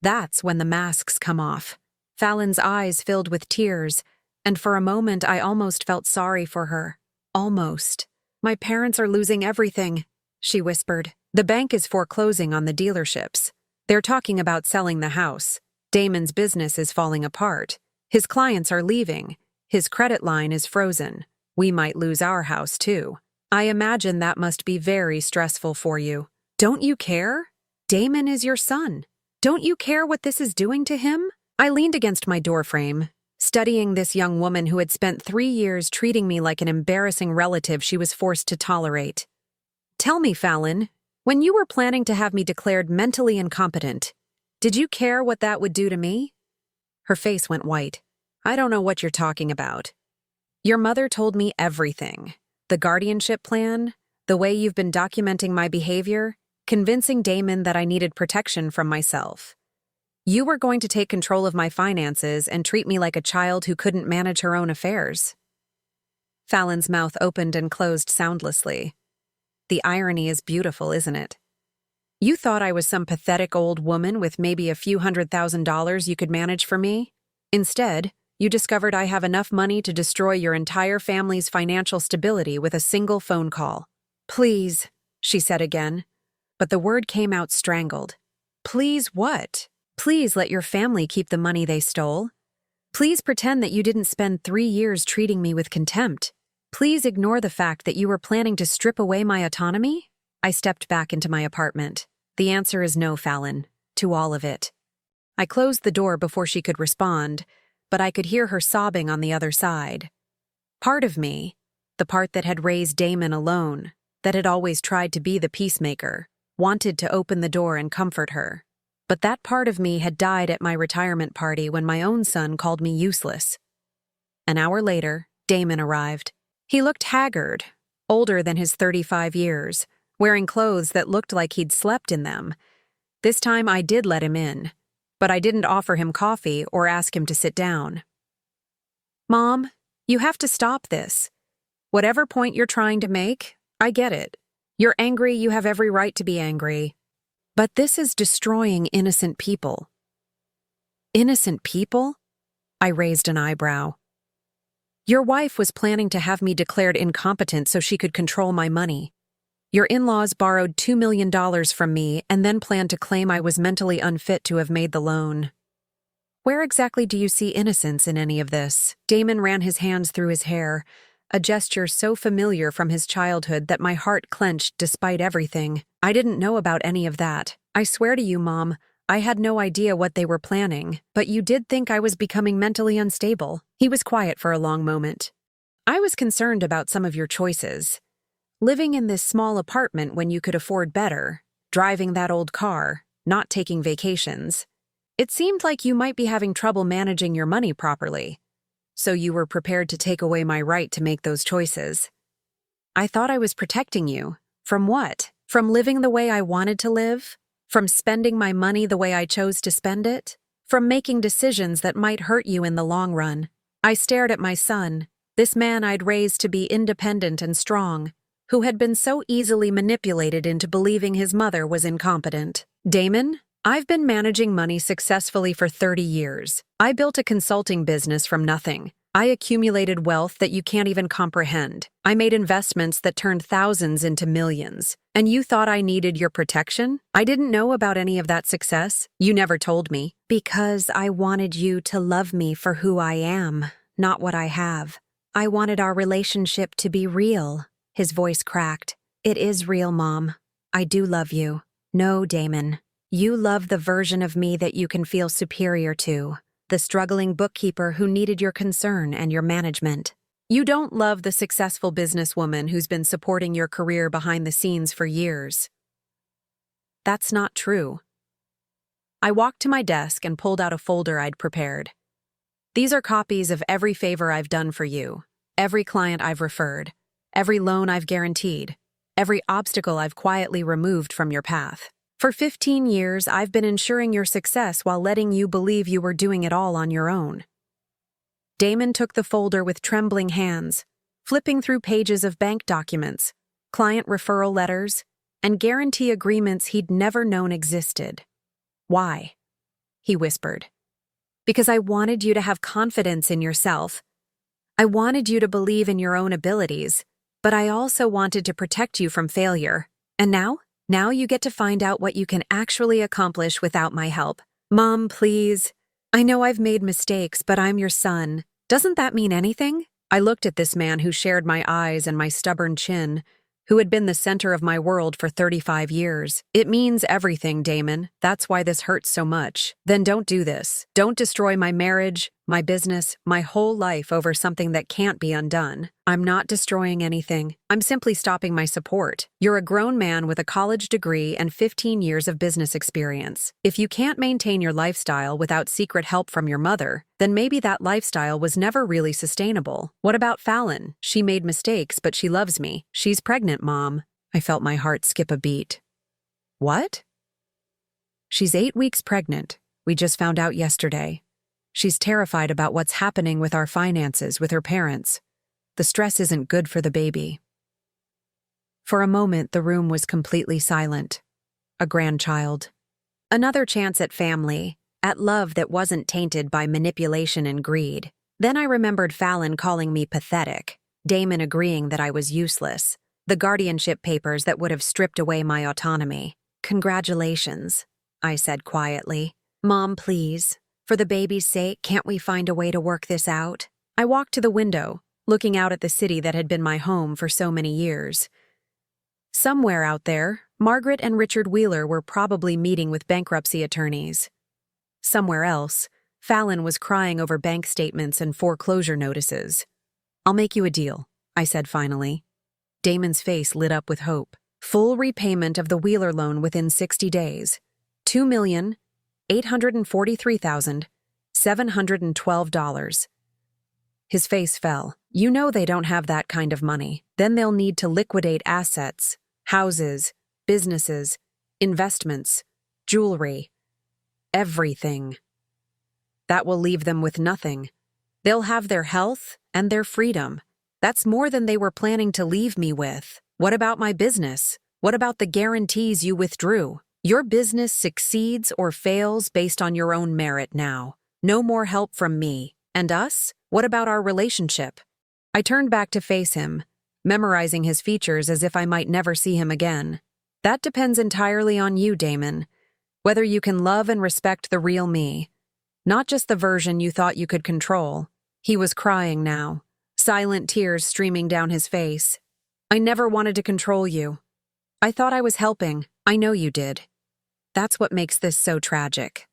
That's when the masks come off. Fallon's eyes filled with tears, and for a moment I almost felt sorry for her. Almost. My parents are losing everything, she whispered. The bank is foreclosing on the dealerships. They're talking about selling the house. Damon's business is falling apart. His clients are leaving. His credit line is frozen. We might lose our house too. I imagine that must be very stressful for you. Don't you care? Damon is your son. Don't you care what this is doing to him? I leaned against my doorframe, studying this young woman who had spent 3 years treating me like an embarrassing relative she was forced to tolerate. Tell me, Fallon, when you were planning to have me declared mentally incompetent, did you care what that would do to me? Her face went white. I don't know what you're talking about. Your mother told me everything. The guardianship plan, the way you've been documenting my behavior, convincing Damon that I needed protection from myself. You were going to take control of my finances and treat me like a child who couldn't manage her own affairs. Fallon's mouth opened and closed soundlessly. The irony is beautiful, isn't it? You thought I was some pathetic old woman with maybe a few $100,000 you could manage for me? Instead, You discovered I have enough money to destroy your entire family's financial stability with a single phone call. Please, she said again, but the word came out strangled. Please what? Please let your family keep the money they stole. Please pretend that you didn't spend 3 years treating me with contempt. Please ignore the fact that you were planning to strip away my autonomy? I stepped back into my apartment. The answer is no, Fallon. To all of it. I closed the door before she could respond, but I could hear her sobbing on the other side. Part of me, the part that had raised Damon alone, that had always tried to be the peacemaker, wanted to open the door and comfort her. But that part of me had died at my retirement party when my own son called me useless. An hour later, Damon arrived. He looked haggard, older than his 35 years, wearing clothes that looked like he'd slept in them. This time I did let him in, but I didn't offer him coffee or ask him to sit down. Mom, you have to stop this. Whatever point you're trying to make, I get it. You're angry, you have every right to be angry. But this is destroying innocent people. Innocent people? I raised an eyebrow. Your wife was planning to have me declared incompetent so she could control my money. Your in-laws borrowed $2 million from me and then planned to claim I was mentally unfit to have made the loan. Where exactly do you see innocence in any of this? Damon ran his hands through his hair, a gesture so familiar from his childhood that my heart clenched despite everything. I didn't know about any of that. I swear to you, Mom, I had no idea what they were planning, but you did think I was becoming mentally unstable. He was quiet for a long moment. I was concerned about some of your choices. Living in this small apartment when you could afford better, driving that old car, not taking vacations. It seemed like you might be having trouble managing your money properly. So you were prepared to take away my right to make those choices. I thought I was protecting you. From what? From living the way I wanted to live? From spending my money the way I chose to spend it? From making decisions that might hurt you in the long run? I stared at my son, this man I'd raised to be independent and strong, who had been so easily manipulated into believing his mother was incompetent. Damon, I've been managing money successfully for 30 years. I built a consulting business from nothing. I accumulated wealth that you can't even comprehend. I made investments that turned thousands into millions. And you thought I needed your protection? I didn't know about any of that success. You never told me. Because I wanted you to love me for who I am, not what I have. I wanted our relationship to be real. His voice cracked. It is real, Mom. I do love you. No, Damon. You love the version of me that you can feel superior to, the struggling bookkeeper who needed your concern and your management. You don't love the successful businesswoman who's been supporting your career behind the scenes for years. That's not true. I walked to my desk and pulled out a folder I'd prepared. These are copies of every favor I've done for you, every client I've referred, every loan I've guaranteed, every obstacle I've quietly removed from your path. For 15 years, I've been ensuring your success while letting you believe you were doing it all on your own. Damon took the folder with trembling hands, flipping through pages of bank documents, client referral letters, and guarantee agreements he'd never known existed. Why? He whispered. Because I wanted you to have confidence in yourself. I wanted you to believe in your own abilities, but I also wanted to protect you from failure. And now? Now you get to find out what you can actually accomplish without my help. Mom, please. I know I've made mistakes, but I'm your son. Doesn't that mean anything? I looked at this man who shared my eyes and my stubborn chin, who had been the center of my world for 35 years. It means everything, Damon. That's why this hurts so much. Then don't do this. Don't destroy my marriage, my business, my whole life over something that can't be undone. I'm not destroying anything. I'm simply stopping my support. You're a grown man with a college degree and 15 years of business experience. If you can't maintain your lifestyle without secret help from your mother, then maybe that lifestyle was never really sustainable. What about Fallon? She made mistakes, but she loves me. She's pregnant, Mom. I felt my heart skip a beat. What? She's 8 weeks pregnant. We just found out yesterday. She's terrified about what's happening with our finances with her parents. The stress isn't good for the baby. For a moment, the room was completely silent. A grandchild. Another chance at family, at love that wasn't tainted by manipulation and greed. Then I remembered Fallon calling me pathetic, Damon agreeing that I was useless, the guardianship papers that would have stripped away my autonomy. Congratulations, I said quietly. Mom, please. For the baby's sake, can't we find a way to work this out? I walked to the window, looking out at the city that had been my home for so many years. Somewhere out there, Margaret and Richard Wheeler were probably meeting with bankruptcy attorneys. Somewhere else, Fallon was crying over bank statements and foreclosure notices. I'll make you a deal, I said finally. Damon's face lit up with hope. Full repayment of the Wheeler loan within 60 days. $2,843,712. His face fell. You know they don't have that kind of money. Then they'll need to liquidate assets, houses, businesses, investments, jewelry, everything. That will leave them with nothing. They'll have their health and their freedom. That's more than they were planning to leave me with. What about my business? What about the guarantees you withdrew? Your business succeeds or fails based on your own merit now. No more help from me. And us? What about our relationship? I turned back to face him, memorizing his features as if I might never see him again. That depends entirely on you, Damon. Whether you can love and respect the real me. Not just the version you thought you could control. He was crying now, silent tears streaming down his face. I never wanted to control you. I thought I was helping. I know you did. That's what makes this so tragic.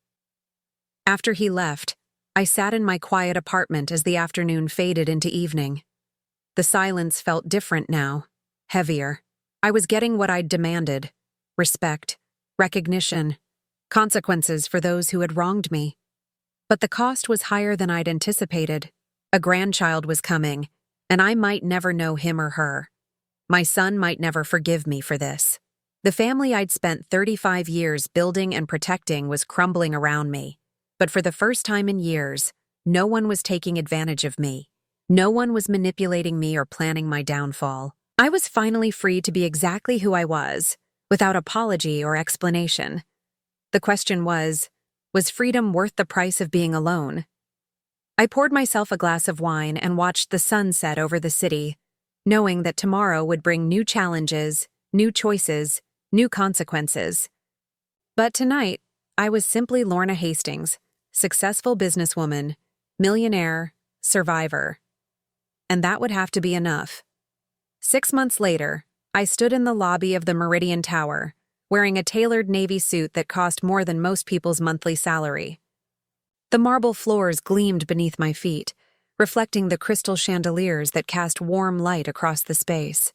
After he left, I sat in my quiet apartment as the afternoon faded into evening. The silence felt different now, heavier. I was getting what I'd demanded: respect, recognition, consequences for those who had wronged me. But the cost was higher than I'd anticipated. A grandchild was coming, and I might never know him or her. My son might never forgive me for this. The family I'd spent 35 years building and protecting was crumbling around me. But for the first time in years, no one was taking advantage of me. No one was manipulating me or planning my downfall. I was finally free to be exactly who I was, without apology or explanation. The question was freedom worth the price of being alone? I poured myself a glass of wine and watched the sun set over the city, knowing that tomorrow would bring new challenges, new choices, new consequences. But tonight, I was simply Lorna Hastings, successful businesswoman, millionaire, survivor. And that would have to be enough. 6 months later, I stood in the lobby of the Meridian Tower, wearing a tailored navy suit that cost more than most people's monthly salary. The marble floors gleamed beneath my feet, reflecting the crystal chandeliers that cast warm light across the space.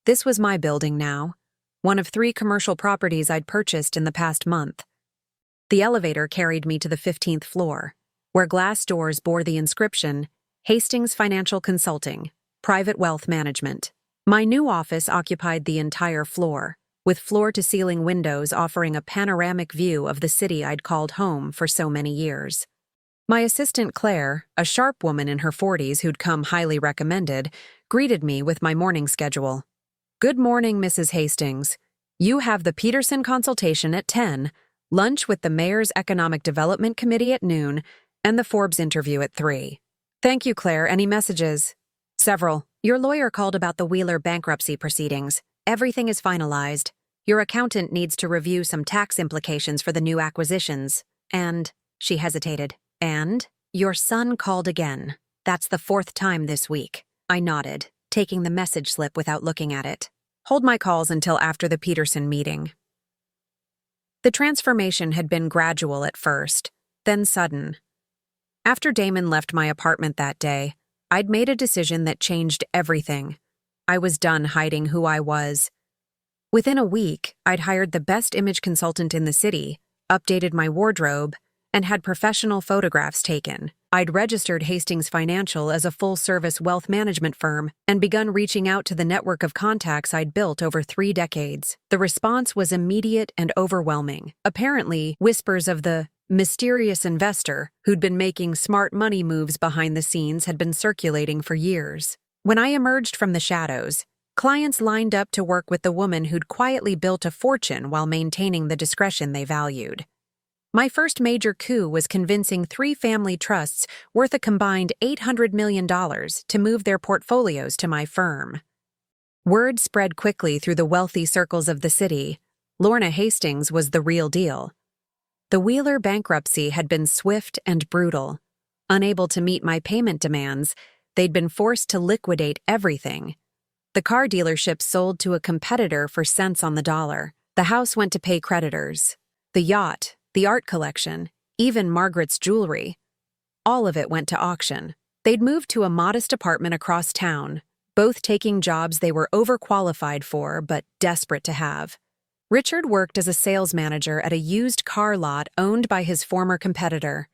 This was my building now, one of 3 commercial properties I'd purchased in the past month. The elevator carried me to the 15th floor, where glass doors bore the inscription, Hastings Financial Consulting, Private Wealth Management. My new office occupied the entire floor, with floor-to-ceiling windows offering a panoramic view of the city I'd called home for so many years. My assistant Claire, a sharp woman in her 40s who'd come highly recommended, greeted me with my morning schedule. Good morning, Mrs. Hastings. You have the Peterson consultation at 10, lunch with the Mayor's Economic Development Committee at noon, and the Forbes interview at 3. Thank you, Claire. Any messages? Several. Your lawyer called about the Wheeler bankruptcy proceedings. Everything is finalized. Your accountant needs to review some tax implications for the new acquisitions. And, she hesitated, and, your son called again. That's the 4th time this week. I nodded, taking the message slip without looking at it. Hold my calls until after the Peterson meeting. The transformation had been gradual at first, then sudden. After Damon left my apartment that day, I'd made a decision that changed everything. I was done hiding who I was. Within a week, I'd hired the best image consultant in the city, updated my wardrobe, and had professional photographs taken. I'd registered Hastings Financial as a full-service wealth management firm and begun reaching out to the network of contacts I'd built over 3 decades. The response was immediate and overwhelming. Apparently, whispers of the mysterious investor who'd been making smart money moves behind the scenes had been circulating for years. When I emerged from the shadows, clients lined up to work with the woman who'd quietly built a fortune while maintaining the discretion they valued. My first major coup was convincing 3 family trusts worth a combined $800 million to move their portfolios to my firm. Word spread quickly through the wealthy circles of the city. Lorna Hastings was the real deal. The Wheeler bankruptcy had been swift and brutal. Unable to meet my payment demands, they'd been forced to liquidate everything. The car dealership sold to a competitor for cents on the dollar. The house went to pay creditors. The yacht, the art collection, even Margaret's jewelry. All of it went to auction. They'd moved to a modest apartment across town, both taking jobs they were overqualified for but desperate to have. Richard worked as a sales manager at a used car lot owned by his former competitor.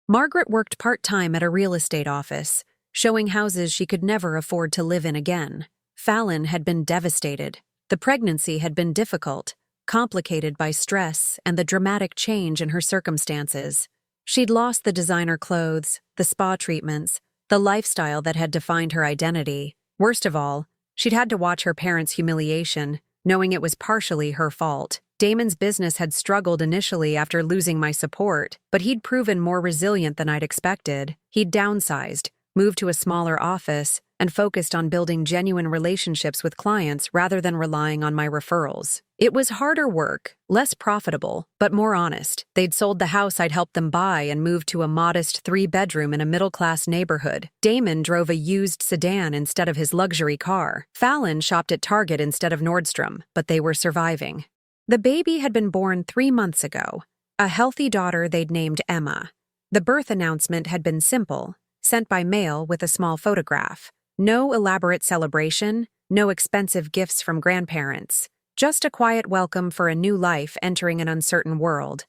Margaret worked part-time at a real estate office, showing houses she could never afford to live in again. Fallon had been devastated. The pregnancy had been difficult, complicated by stress and the dramatic change in her circumstances. She'd lost the designer clothes, the spa treatments, the lifestyle that had defined her identity. Worst of all, she'd had to watch her parents' humiliation, knowing it was partially her fault. Damon's business had struggled initially after losing my support, but he'd proven more resilient than I'd expected. He'd downsized, moved to a smaller office, and focused on building genuine relationships with clients rather than relying on my referrals. It was harder work, less profitable, but more honest. They'd sold the house I'd helped them buy and moved to a modest 3-bedroom in a middle-class neighborhood. Damon drove a used sedan instead of his luxury car. Fallon shopped at Target instead of Nordstrom, but they were surviving. The baby had been born 3 months ago, a healthy daughter they'd named Emma. The birth announcement had been simple, sent by mail with a small photograph. No elaborate celebration, no expensive gifts from grandparents, just a quiet welcome for a new life entering an uncertain world.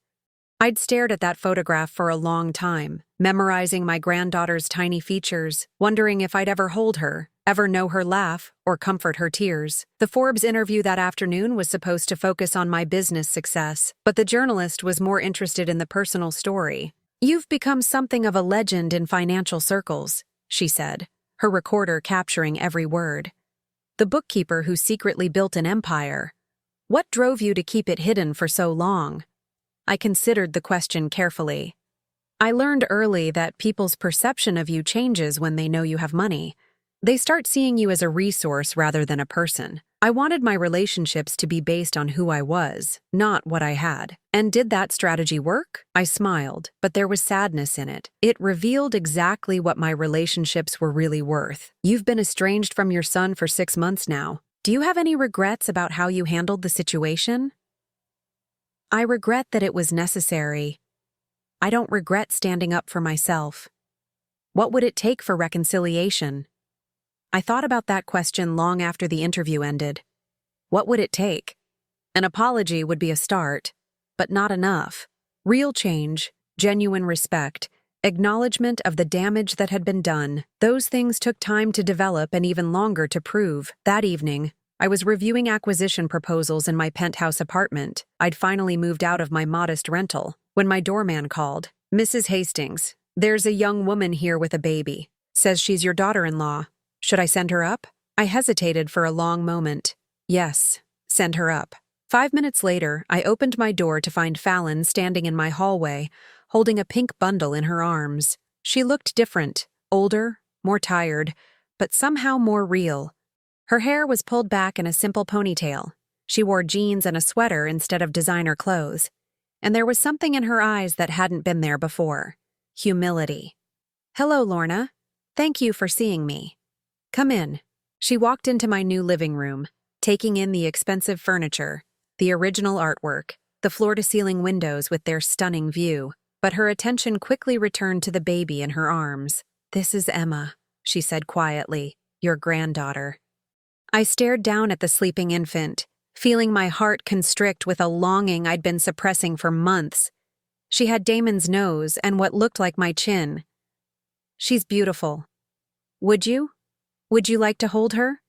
I'd stared at that photograph for a long time, memorizing my granddaughter's tiny features, wondering if I'd ever hold her, ever know her laugh, or comfort her tears. The Forbes interview that afternoon was supposed to focus on my business success, but the journalist was more interested in the personal story. "You've become something of a legend in financial circles," she said, her recorder capturing every word. "The bookkeeper who secretly built an empire. What drove you to keep it hidden for so long?" I considered the question carefully. "I learned early that people's perception of you changes when they know you have money. They start seeing you as a resource rather than a person. I wanted my relationships to be based on who I was, not what I had. And did that strategy work?" I smiled, but there was sadness in it. It revealed exactly what my relationships were really worth. "You've been estranged from your son for 6 months now. Do you have any regrets about how you handled the situation?" "I regret that it was necessary. I don't regret standing up for myself." "What would it take for reconciliation?" I thought about that question long after the interview ended. What would it take? An apology would be a start, but not enough. Real change, genuine respect, acknowledgement of the damage that had been done, those things took time to develop and even longer to prove. That evening, I was reviewing acquisition proposals in my penthouse apartment. I'd finally moved out of my modest rental when my doorman called. "Mrs. Hastings, there's a young woman here with a baby. Says she's your daughter-in-law. Should I send her up?" I hesitated for a long moment. Yes, send her up. 5 minutes later, I opened my door to find Fallon standing in my hallway, holding a pink bundle in her arms. She looked different, older, more tired, but somehow more real. Her hair was pulled back in a simple ponytail. She wore jeans and a sweater instead of designer clothes. And there was something in her eyes that hadn't been there before. Humility. "Hello, Lorna. Thank you for seeing me. Come in." She walked into my new living room, taking in the expensive furniture, the original artwork, the floor-to-ceiling windows with their stunning view. But her attention quickly returned to the baby in her arms. "This is Emma," she said quietly, "your granddaughter." I stared down at the sleeping infant, feeling my heart constrict with a longing I'd been suppressing for months. She had Damon's nose and what looked like my chin. "She's beautiful. Would you like to hold her?"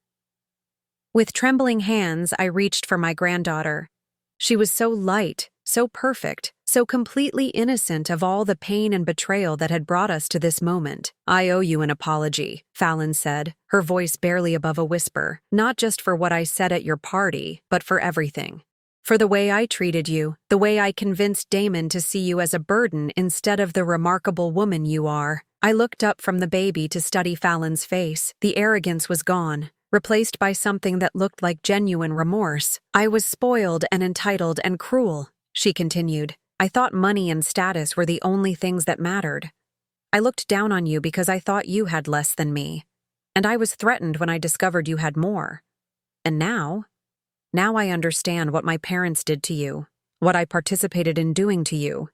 With trembling hands, I reached for my granddaughter. She was so light, so perfect, so completely innocent of all the pain and betrayal that had brought us to this moment. "I owe you an apology," Fallon said, her voice barely above a whisper, "not just for what I said at your party, but for everything. For the way I treated you, the way I convinced Damon to see you as a burden instead of the remarkable woman you are. I looked up from the baby to study Fallon's face. The arrogance was gone, replaced by something that looked like genuine remorse. I was spoiled and entitled and cruel, she continued. I thought money and status were the only things that mattered. I looked down on you because I thought you had less than me. And I was threatened when I discovered you had more. And now I understand what my parents did to you, what I participated in doing to you.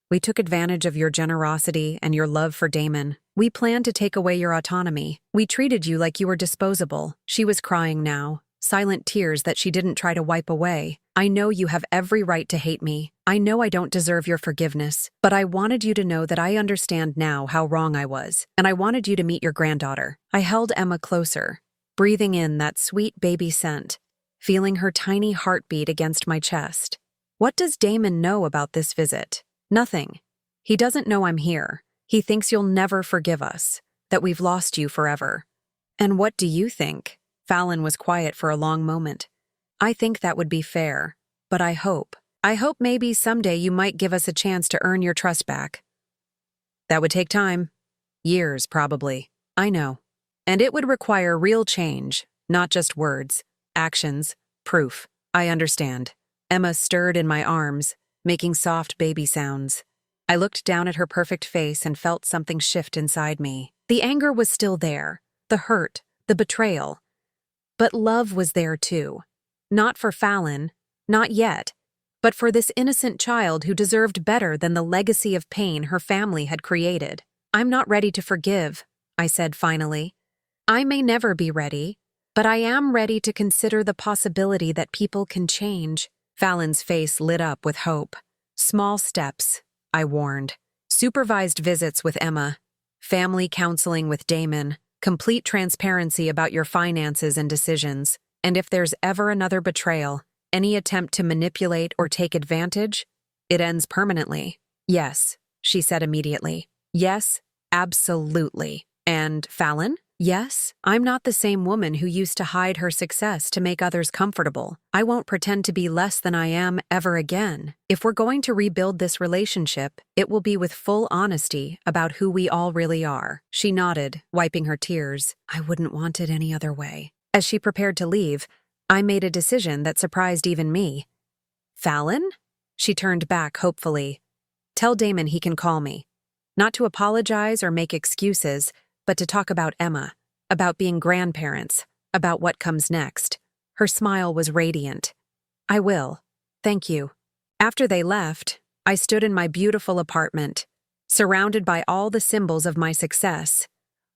We took advantage of your generosity and your love for Damon. We planned to take away your autonomy. We treated you like you were disposable. She was crying now, silent tears that she didn't try to wipe away. I know you have every right to hate me. I know I don't deserve your forgiveness, but I wanted you to know that I understand now how wrong I was, and I wanted you to meet your granddaughter. I held Emma closer, breathing in that sweet baby scent, feeling her tiny heartbeat against my chest. What does Damon know about this visit? Nothing. He doesn't know I'm here. He thinks you'll never forgive us, that we've lost you forever. And what do you think? Fallon was quiet for a long moment. I think that would be fair, but I hope maybe someday you might give us a chance to earn your trust back. That would take time. Years, probably. I know. And it would require real change, not just words, actions, proof. I understand. Emma stirred in my arms, making soft baby sounds. I looked down at her perfect face and felt something shift inside me. The anger was still there, the hurt, the betrayal. But love was there too. Not for Fallon, not yet, but for this innocent child who deserved better than the legacy of pain her family had created. I'm not ready to forgive, I said finally. I may never be ready, but I am ready to consider the possibility that people can change. Fallon's face lit up with hope. Small steps, I warned. Supervised visits with Emma, family counseling with Damon, complete transparency about your finances and decisions. And if there's ever another betrayal, any attempt to manipulate or take advantage, it ends permanently. Yes, she said immediately. Yes, absolutely. And Fallon? Yes, I'm not the same woman who used to hide her success to make others comfortable. I won't pretend to be less than I am ever again. If we're going to rebuild this relationship, it will be with full honesty about who we all really are. She nodded, wiping her tears. I wouldn't want it any other way. As she prepared to leave, I made a decision that surprised even me. Fallon? She turned back hopefully. Tell Damon he can call me. Not to apologize or make excuses, but to talk about Emma, about being grandparents, about what comes next. Her smile was radiant. I will. Thank you. After they left, I stood in my beautiful apartment, surrounded by all the symbols of my success,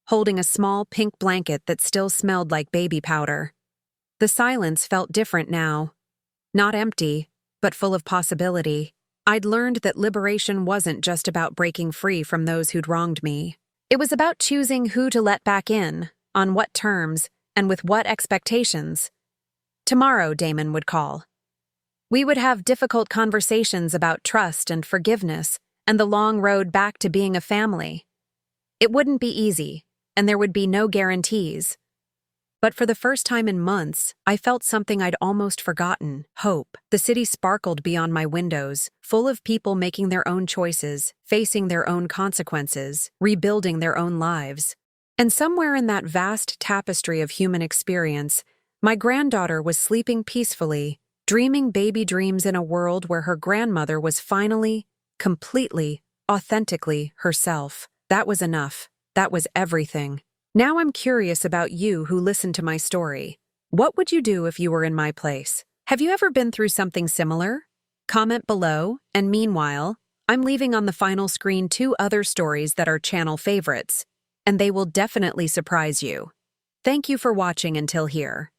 holding a small pink blanket that still smelled like baby powder. The silence felt different now. Not empty, but full of possibility. I'd learned that liberation wasn't just about breaking free from those who'd wronged me. It was about choosing who to let back in, on what terms, and with what expectations. Tomorrow, Damon would call. We would have difficult conversations about trust and forgiveness and the long road back to being a family. It wouldn't be easy, and there would be no guarantees. But for the first time in months, I felt something I'd almost forgotten: hope. The city sparkled beyond my windows, full of people making their own choices, facing their own consequences, rebuilding their own lives. And somewhere in that vast tapestry of human experience, my granddaughter was sleeping peacefully, dreaming baby dreams in a world where her grandmother was finally, completely, authentically herself. That was enough. That was everything. Now I'm curious about you who listened to my story. What would you do if you were in my place? Have you ever been through something similar? Comment below, and meanwhile, I'm leaving on the final screen 2 other stories that are channel favorites, and they will definitely surprise you. Thank you for watching until here.